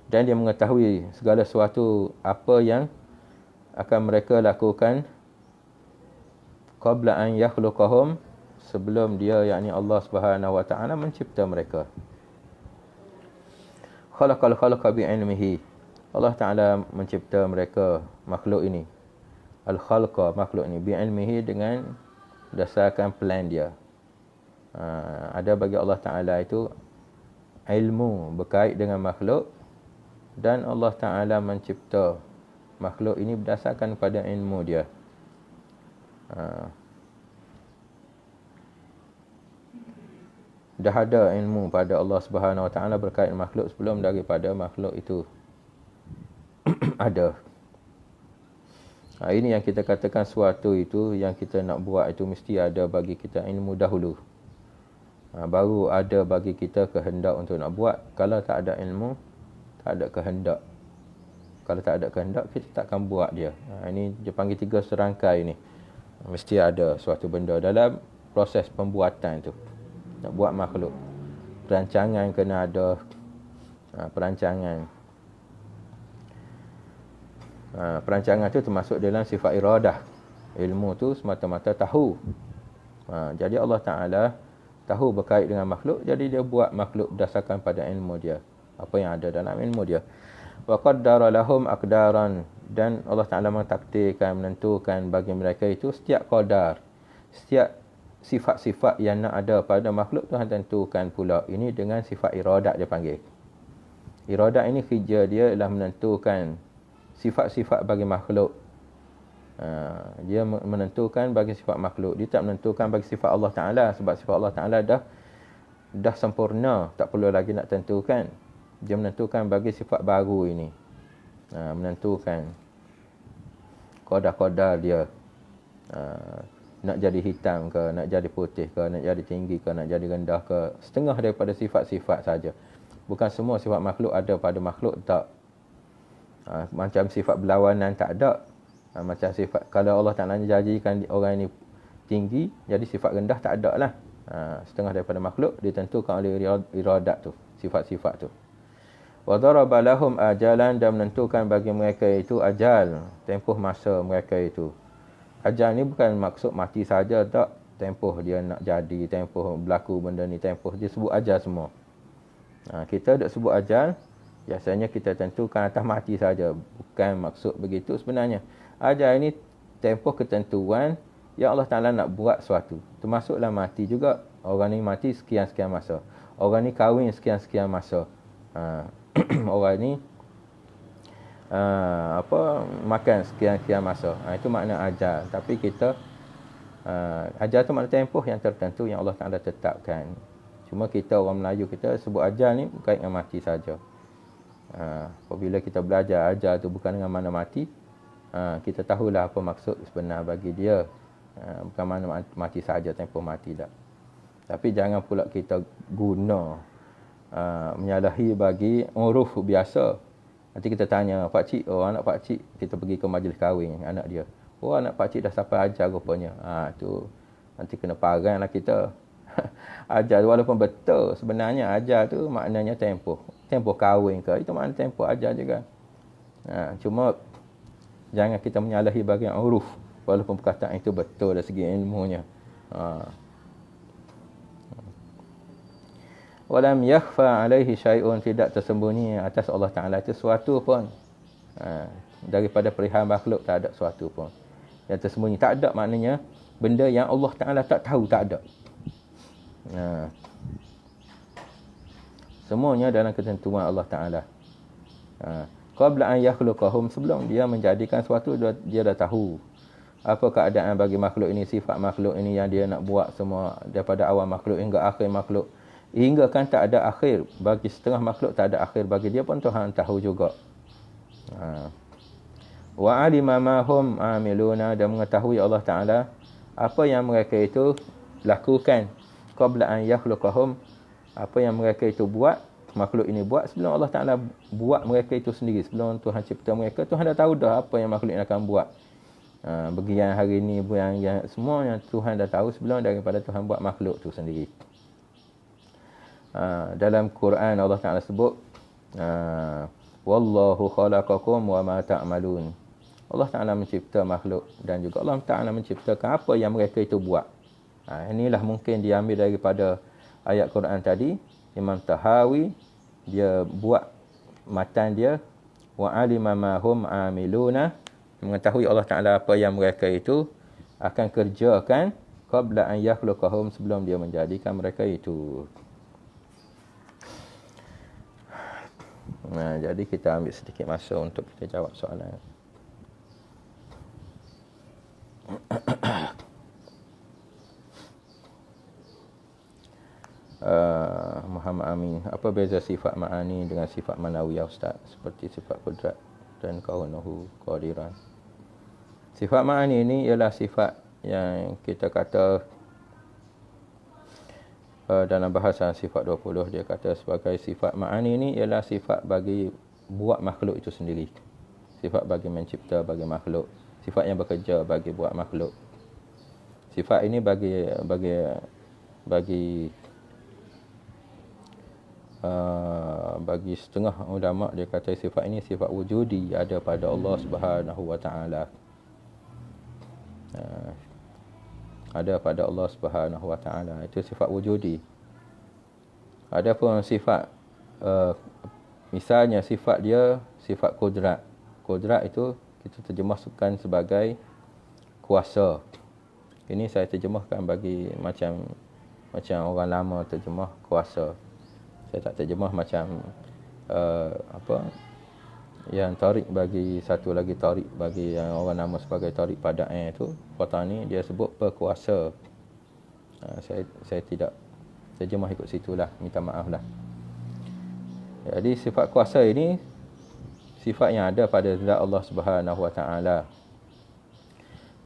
[SPEAKER 1] dan dia mengetahui segala sesuatu apa yang akan mereka lakukan, qabla an yakhluqahum, sebelum dia, yakni Allah Subhanahu wa taala mencipta mereka. Khalaqal khalqa bi ilmihi, Allah Taala mencipta mereka, makhluk ini, al khalqa, makhluk ini, bi ilmihi, dengan berdasarkan plan dia. Ada bagi Allah Taala itu ilmu berkait dengan makhluk, dan Allah Taala mencipta makhluk ini berdasarkan pada ilmu dia. Dah ada ilmu pada Allah Subhanahu wa taala berkait makhluk sebelum daripada makhluk itu ada. Ini yang kita katakan sesuatu itu yang kita nak buat itu mesti ada bagi kita ilmu dahulu. Baru ada bagi kita kehendak untuk nak buat. Kalau tak ada ilmu, tak ada kehendak. Kalau tak ada kehendak, kita takkan buat dia. Ini dia panggil 3 serangkai ni. Mesti ada suatu benda dalam proses pembuatan tu. Nak buat makhluk, perancangan kena ada. Perancangan tu termasuk dalam sifat iradah. Ilmu tu semata-mata tahu. Jadi Allah Ta'ala tahu berkait dengan makhluk, jadi dia buat makhluk berdasarkan pada ilmu dia, apa yang ada dalam ilmu dia. Wa qaddara lahum aqdaran, dan Allah Ta'ala mentakdirkan, menentukan bagi mereka itu setiap qadar, setiap sifat-sifat yang nak ada pada makhluk, Tuhan tentukan pula. Ini dengan sifat iradat dia panggil. Iradat ini kerja dia ialah menentukan sifat-sifat bagi makhluk. Dia menentukan bagi sifat makhluk. Dia tak menentukan bagi sifat Allah Ta'ala, sebab sifat Allah Ta'ala dah sempurna, tak perlu lagi nak tentukan. Dia menentukan bagi sifat baru ini. Menentukan qadar-qadar dia. Nak jadi hitam ke, nak jadi putih ke, nak jadi tinggi ke, nak jadi rendah ke. Setengah daripada sifat-sifat saja. Bukan semua sifat makhluk ada pada makhluk, tak. Macam sifat berlawanan tak ada. Macam sifat, kalau Allah Ta'ala janjikan orang ini tinggi, jadi sifat rendah tak ada lah. Setengah daripada makhluk ditentukan oleh iradat tu, sifat-sifat tu. Wa daraba lahum ajalan, dan menentukan bagi mereka itu ajal, tempoh masa mereka itu. Ajal ni bukan maksud mati saja, tak. Tempoh dia nak jadi, tempoh berlaku benda ni, tempoh dia sebut ajal semua. Kita tak sebut ajal, biasanya kita tentukan atas mati saja. Bukan maksud begitu sebenarnya. Ajal ini tempoh ketentuan yang Allah Ta'ala nak buat sesuatu. Termasuklah mati juga. Orang ni mati sekian-sekian masa. Orang ni kahwin sekian-sekian masa. Orang ni makan sekian-sekian masa. Itu makna ajal. Tapi kita ajal tu makna tempoh yang tertentu yang Allah Ta'ala tetapkan. Cuma kita orang Melayu kita sebut ajal ni berkait dengan mati saja. Apabila kita belajar ajal tu bukan dengan mana mati, kita tahulah apa maksud sebenar bagi dia. Bukan mana mati saja, tempoh mati tak. Tapi jangan pula kita guna menyalahi bagi uruf biasa. Nanti kita tanya pakcik, anak pakcik, kita pergi ke majlis kahwin anak dia. Anak pakcik dah sampai ajar rupanya. Tu nanti kena paranglah kita. Ajar walaupun betul sebenarnya ajar tu maknanya tempoh. Tempoh kahwin ke, itu makna tempoh ajar juga. Cuma jangan kita menyalahi bahagian uruf walaupun perkataan itu betul dari segi ilmunya. Walam yakhfa alaihi syai'un, tidak tersembunyi atas Allah Ta'ala itu sesuatu pun. Daripada perihal makhluk tak ada sesuatu pun yang tersembunyi. Tak ada maknanya benda yang Allah Ta'ala tak tahu, tak ada. Semuanya dalam ketentuan Allah Ta'ala. Qabla an yakhluqahum, sebelum dia menjadikan sesuatu dia dah tahu. apa keadaan bagi makhluk ini, sifat makhluk ini yang dia nak buat semua daripada awal makhluk hingga akhir makhluk. Hingga kan tak ada akhir. Bagi setengah makhluk tak ada akhir. Bagi dia pun Tuhan tahu juga. Wa alima ma hum amiluna, dan mengetahui Allah Ta'ala apa yang mereka itu lakukan. Qabla an yakhluqahum, apa yang mereka itu buat, makhluk ini buat sebelum Allah Ta'ala buat mereka itu sendiri. Sebelum Tuhan cipta mereka, Tuhan dah tahu dah apa yang makhluk ini akan buat. Bagi yang hari ni, yang semua yang Tuhan dah tahu sebelum daripada Tuhan buat makhluk tu sendiri. Dalam Quran Allah Ta'ala sebut, wallahu khalaqakum wa ma ta'malun. Allah Ta'ala mencipta makhluk dan juga Allah Ta'ala menciptakan apa yang mereka itu buat. Inilah mungkin diambil daripada ayat Quran tadi. Imam Tahawi dia buat matan dia, wa alima ma hum amiluna, mengetahui Allah Ta'ala apa yang mereka itu akan kerjakan qabla an yakhluqahum, sebelum dia menjadikan mereka itu. Jadi kita ambil sedikit masa untuk kita jawab soalan. Muhammad Amin, apa beza sifat ma'ani dengan sifat manawiyah Ustaz, seperti sifat qudrat dan kaunuhu qadiran? Sifat ma'ani ini ialah sifat yang kita kata dalam bahasa sifat 20, dia kata sebagai sifat ma'ani ini ialah sifat bagi buat makhluk itu sendiri. Sifat bagi mencipta bagi makhluk, sifat yang bekerja bagi buat makhluk. Sifat ini bagi setengah ulama dia kata sifat ini sifat wujudi, ada pada Allah Subhanahu wa taala. Ada pada Allah Subhanahu wa taala, itu sifat wujudi. Adapun sifat misalnya sifat dia sifat kudrat. Kudrat itu kita terjemahkan sebagai kuasa. Ini saya terjemahkan bagi macam orang lama terjemah kuasa. Saya tak terjemah macam yang tarik bagi satu lagi, tarik bagi yang orang nama sebagai tarik pada'in itu, kota ni dia sebut berkuasa. Saya tidak terjemah ikut situlah, minta maaf lah. Jadi sifat kuasa ini sifat yang ada pada zat Allah Subhanahu wa taala.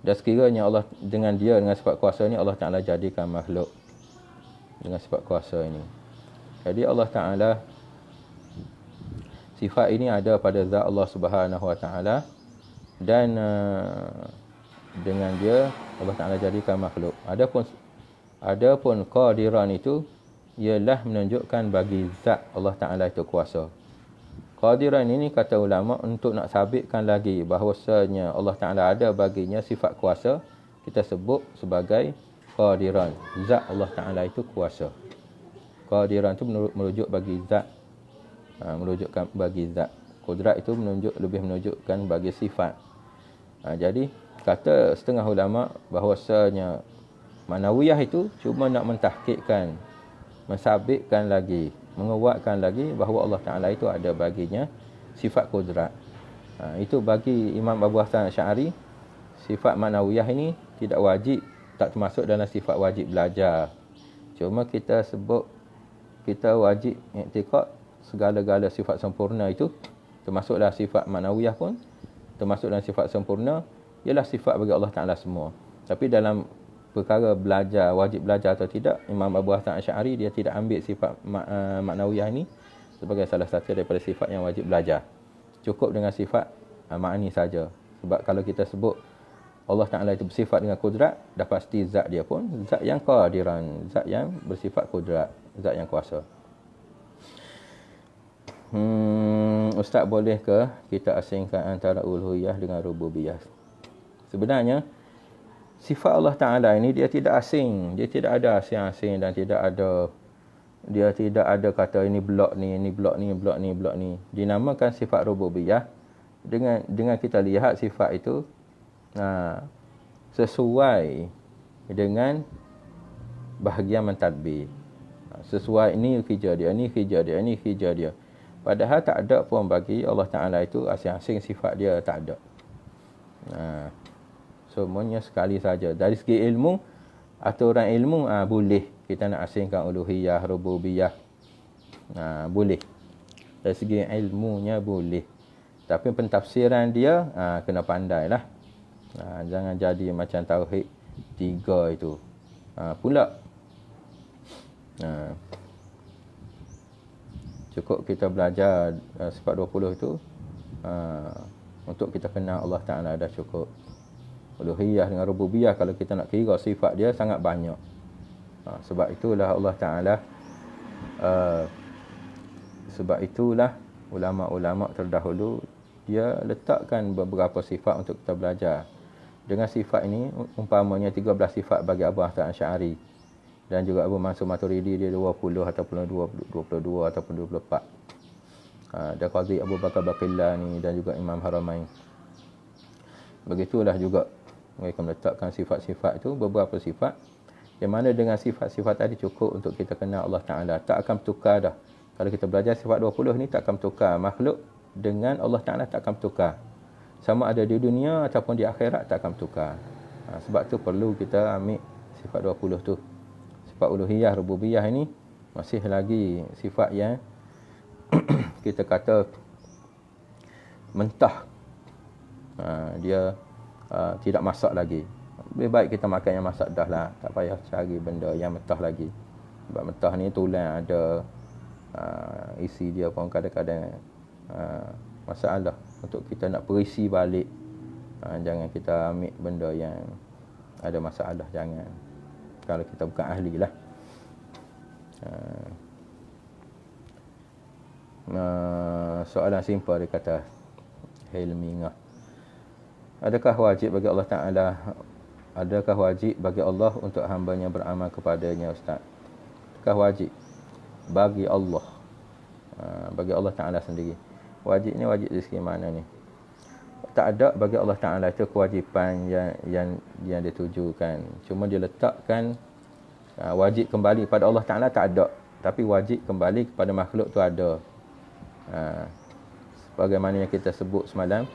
[SPEAKER 1] Dan sekiranya Allah dengan sifat kuasa ini, Allah Ta'ala jadikan makhluk dengan sifat kuasa ini. Jadi Allah Ta'ala, sifat ini ada pada zat Allah Subhanahu wa taala, dan dengan dia Allah Ta'ala jadikan makhluk. Adapun qadiran itu ialah menunjukkan bagi zat Allah Ta'ala itu kuasa. Qadiran ini kata ulama untuk nak sabitkan lagi bahawasanya Allah Ta'ala ada baginya sifat kuasa, kita sebut sebagai qadiran. Zat Allah Ta'ala itu kuasa. Qadiran itu merujuk bagi zat. Merujukkan bagi zat. Qudrat itu lebih menunjukkan bagi sifat. Jadi kata setengah ulama bahawasanya manawiyah itu cuma nak mentahqiqkan, mensabitkan lagi, menguatkan lagi bahawa Allah Ta'ala itu ada baginya sifat qudrat. Itu bagi Imam Abu Hasan Asy'ari, sifat manawiyah ini tidak wajib, tak termasuk dalam sifat wajib belajar. Cuma kita sebut, kita wajib i'tiqad segala-gala sifat sempurna itu, termasuklah sifat manawiyah pun, termasuk dalam sifat sempurna, ialah sifat bagi Allah Ta'ala semua. Tapi dalam perkara belajar, wajib belajar atau tidak, Imam Abu Hasan Asy'ari dia tidak ambil sifat maknawiyah ini sebagai salah satu daripada sifat yang wajib belajar. Cukup dengan sifat ma'ani saja. Sebab kalau kita sebut Allah Ta'ala itu bersifat dengan kudrat, dah pasti zat dia pun zat yang qadiran, zat yang bersifat kudrat, zat yang kuasa. Ustaz, boleh ke kita asingkan antara uluhiyah dengan rububiyah? Sebenarnya sifat Allah Ta'ala ini dia tidak asing. Dia tidak ada asing-asing dan dia tidak ada kata ini blok ni, ini blok ni, blok ni, blok ni. Dinamakan sifat rububiyah dengan kita lihat sifat itu sesuai dengan bahagian mentadbir. Sesuai ini kerja dia, ini kerja dia, ini kerja dia. Padahal tak ada pun bagi Allah Ta'ala itu asing-asing sifat dia, tak ada.
[SPEAKER 2] Semuanya sekali saja. Dari segi ilmu, aturan ilmu boleh kita nak asingkan uluhiyah, rububiyah. Boleh. Dari segi ilmunya boleh. Tapi pentafsiran dia kena pandailah. Jangan jadi macam tauhid 3 itu. Pula cukup kita belajar sifat 20 itu untuk kita kenal Allah Ta'ala dah cukup. Uluhiyah dengan rububiyah, kalau kita nak kira sifat dia sangat banyak. Sebab itulah Allah Ta'ala sebab itulah ulama-ulama terdahulu dia letakkan beberapa sifat untuk kita belajar. Dengan sifat ini, umpamanya 13 sifat bagi Abu Hasan Asy'ari dan juga Abu Mansur Maturidi, dia 20 ataupun 22 ataupun 24. Dan Qadhi Abu Bakar Baqillani dan juga Imam Haramain. Begitulah juga mereka meletakkan sifat-sifat itu, beberapa sifat yang mana dengan sifat-sifat tadi cukup untuk kita kenal Allah Ta'ala. Tak akan bertukar dah. Kalau kita belajar sifat 20 ni tak akan bertukar. Makhluk dengan Allah Ta'ala tak akan bertukar. Sama ada di dunia ataupun di akhirat tak akan bertukar. Sebab tu perlu kita ambil sifat 20 tu. Sifat uluhiyah, rububiyah ini masih lagi sifat yang kita kata mentah. Dia tidak masak lagi. Lebih baik kita makan yang masak dah lah. Tak payah cari benda yang mentah lagi. Sebab mentah ni tulang ada, isi dia pun kadang-kadang masalah. Untuk kita nak perisi balik, jangan kita ambil benda yang ada masalah. Jangan, kalau kita bukan ahli lah. Soalan simple dia kata, Helmingah, adakah wajib bagi Allah Ta'ala, adakah wajib bagi Allah untuk hambanya beramal kepadanya, Ustaz? Adakah wajib bagi Allah, bagi Allah Ta'ala sendiri? Wajib ni wajib dari segi mana ni? Tak ada bagi Allah Ta'ala itu kewajipan yang ditujukan. Cuma dia letakkan wajib kembali pada Allah Ta'ala tak ada. Tapi wajib kembali kepada makhluk tu ada. Sebagaimana yang kita sebut semalam,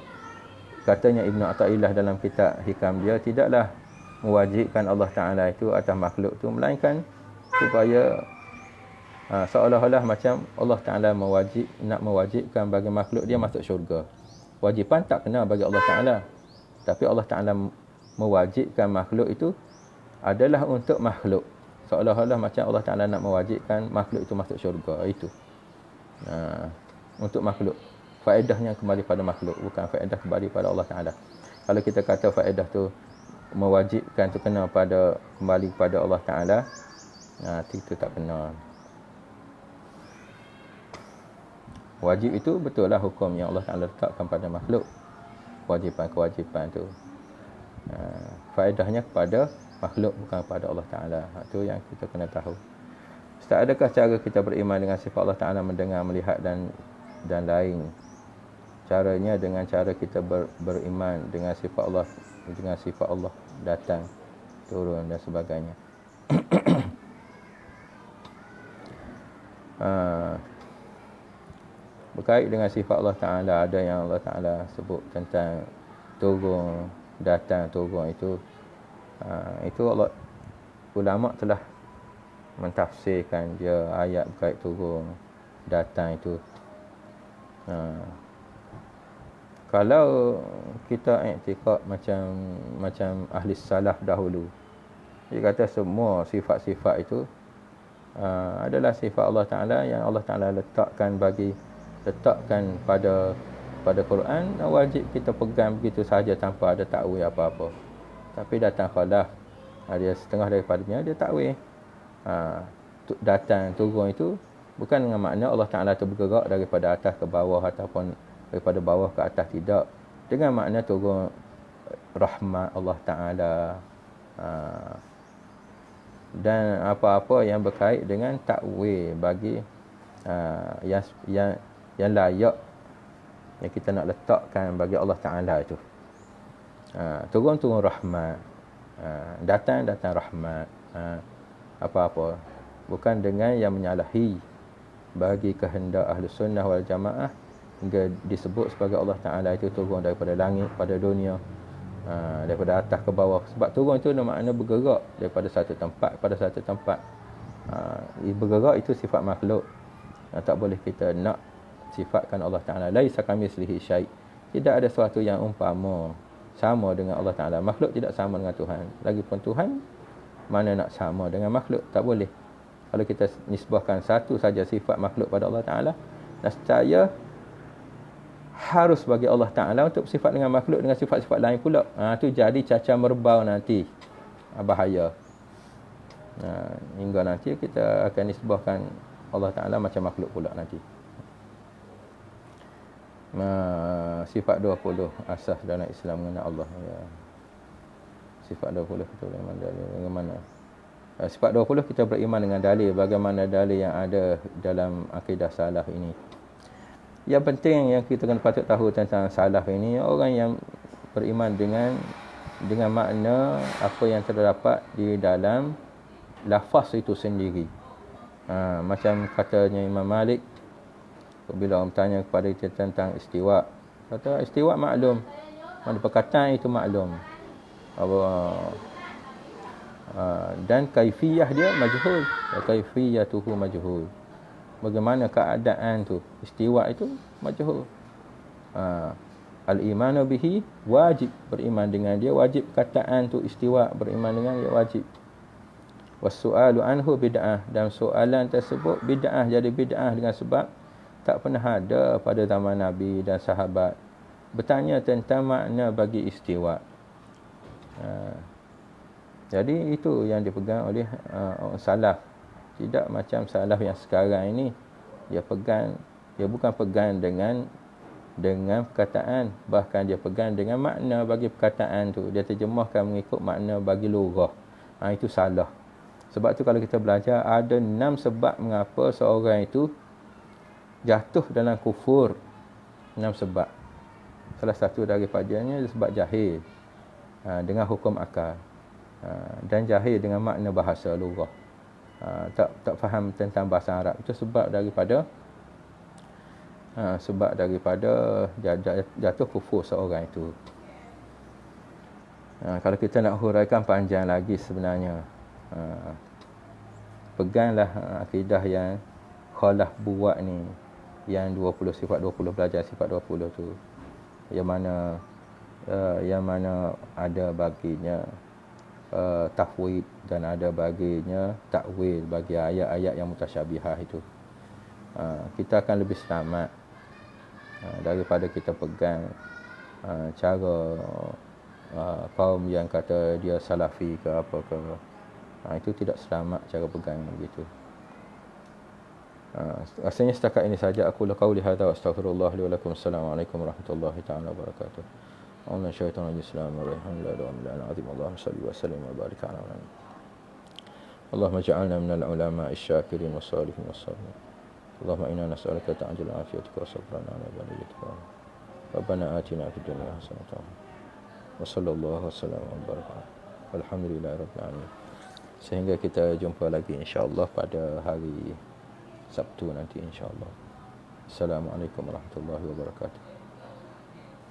[SPEAKER 2] katanya Ibn Athaillah dalam kitab hikam dia, tidaklah mewajibkan Allah Ta'ala itu atas makhluk tu, melainkan supaya seolah-olah macam Allah Ta'ala nak mewajibkan bagi makhluk dia masuk syurga. Wajipan tak kena bagi Allah Ta'ala, tapi Allah Ta'ala mewajibkan makhluk itu adalah untuk makhluk. Seolah-olah macam Allah Ta'ala nak mewajibkan makhluk itu masuk syurga. Itu untuk makhluk. Faedahnya kembali pada makhluk, bukan faedah kembali pada Allah Ta'ala. Kalau kita kata faedah tu mewajibkan tu kena kembali kepada Allah Ta'ala, itu tak kena. Wajib itu betul lah hukum yang Allah Ta'ala letakkan pada makhluk. Kewajipan tu faedahnya kepada makhluk, bukan kepada Allah Ta'ala. Itu yang kita kena tahu. Ustaz, adakah cara kita beriman dengan sifat Allah Ta'ala mendengar, melihat dan lain? Caranya dengan cara kita beriman dengan sifat Allah datang, turun dan sebagainya. Berkait dengan sifat Allah Ta'ala, ada yang Allah Ta'ala sebut tentang turun, datang, turun itu. Itu Allah, ulama telah mentafsirkan dia ayat berkait turun, datang itu. Kalau kita i'tiqad macam ahli salaf dahulu, dia kata semua sifat-sifat itu adalah sifat Allah Ta'ala yang Allah Ta'ala letakkan pada Quran, wajib kita pegang begitu saja tanpa ada takwil apa-apa. Tapi datang khalaf, dia setengah daripadanya dia takwil. Datang turun itu bukan dengan makna Allah Ta'ala tu bergerak daripada atas ke bawah ataupun daripada bawah ke atas, tidak. Dengan makna turun rahmat Allah Ta'ala dan apa-apa yang berkait dengan takwil bagi yang layak yang kita nak letakkan bagi Allah Ta'ala itu. Turun rahmat, datang rahmat, apa-apa, bukan dengan yang menyalahi bagi kehendak Ahlus Sunnah wal Jamaah hingga disebut sebagai Allah Ta'ala itu turun daripada langit pada dunia. Daripada atas ke bawah. Sebab turun itu makna bergerak daripada satu tempat kepada satu tempat. Bergerak itu sifat makhluk. Tak boleh kita nak sifatkan Allah Ta'ala laisa kamitslihi syai'. Tidak ada sesuatu yang umpama sama dengan Allah Ta'ala. Makhluk tidak sama dengan Tuhan. Lagipun Tuhan mana nak sama dengan makhluk, tak boleh. Kalau kita nisbahkan satu saja sifat makhluk pada Allah Ta'ala, nescaya harus bagi Allah Ta'ala untuk sifat dengan makhluk dengan sifat-sifat lain pula. Tu jadi cacah merbau nanti. Bahaya. Hingga nanti kita akan nisbahkan Allah Ta'ala macam makhluk pula nanti. Sifat 20 asas dalam Islam mengenai Allah. Ya. Sifat 20 kita beriman dalil bagaimana? Sifat 20 kita beriman dengan dalil bagaimana dalil yang ada dalam akidah salaf ini. Yang penting yang kita kena patut tahu tentang salaf ini, orang yang beriman dengan makna apa yang terdapat di dalam lafaz itu sendiri. Macam katanya Imam Malik bila orang bertanya kepada kita tentang istiwa, kata istiwa maklum, mana perkataan itu maklum. Dan kaifiyah dia majhul, kaifiyatuhu majhul. Bagaimana keadaan tu istiwa itu majhul. Al-imanu bihi wajib, beriman dengan dia wajib. Perkataan tu istiwa, beriman dengan dia wajib. Was-su'alu anhu bid'ah, dan soalan tersebut bid'ah, jadi bid'ah dengan sebab tak pernah ada pada zaman Nabi dan sahabat bertanya tentang makna bagi istiwa. Jadi itu yang dipegang oleh orang salaf. Tidak macam salaf yang sekarang ini, dia bukan pegang dengan perkataan, bahkan dia pegang dengan makna bagi perkataan tu, dia terjemahkan mengikut makna bagi lugah. Itu salah. Sebab tu kalau kita belajar, ada 6 sebab mengapa seorang itu jatuh dalam kufur. 6 sebab. Salah satu daripadanya sebab jahil dengan hukum akal, dan jahil dengan makna bahasa lugah. Tak faham tentang bahasa Arab. Itu sebab daripada jatuh kufur seorang itu. Kalau kita nak huraikan panjang lagi sebenarnya, peganglah akidah yang Khalaf buat ni, yang 20 sifat 20, belajar sifat 20 tu, yang mana ada baginya tafwid dan ada baginya takwil bagi ayat-ayat yang mutasyabihah itu. Kita akan lebih selamat daripada kita pegang cara kaum yang kata dia salafi ke apa ke. Itu tidak selamat cara pegang begitu. Rasanya setakat ini saja aku qauli hadza wa astaghfirullah li wa lakum. Assalamualaikum warahmatullahi taala wabarakatuh. Allahumma syaitan al-islam wa rahmatullahi azim. Allahumma salli wa sallim wa barik ala nabi. Allahumma ja'alna minal ulama'i syakirin wa salihin wa salihin. Allahumma inna nas'aluka ta'ajjal afiyatika wa sabran ala baliyatika. Rabbana atina fid dunya hasanatan wa sallallahu wa sallam wa baraka. Alhamdulillahi rabbil alamin. Sehingga kita jumpa lagi insya-Allah pada hari Sabtu nanti insya-Allah. Assalamualaikum warahmatullahi wabarakatuh.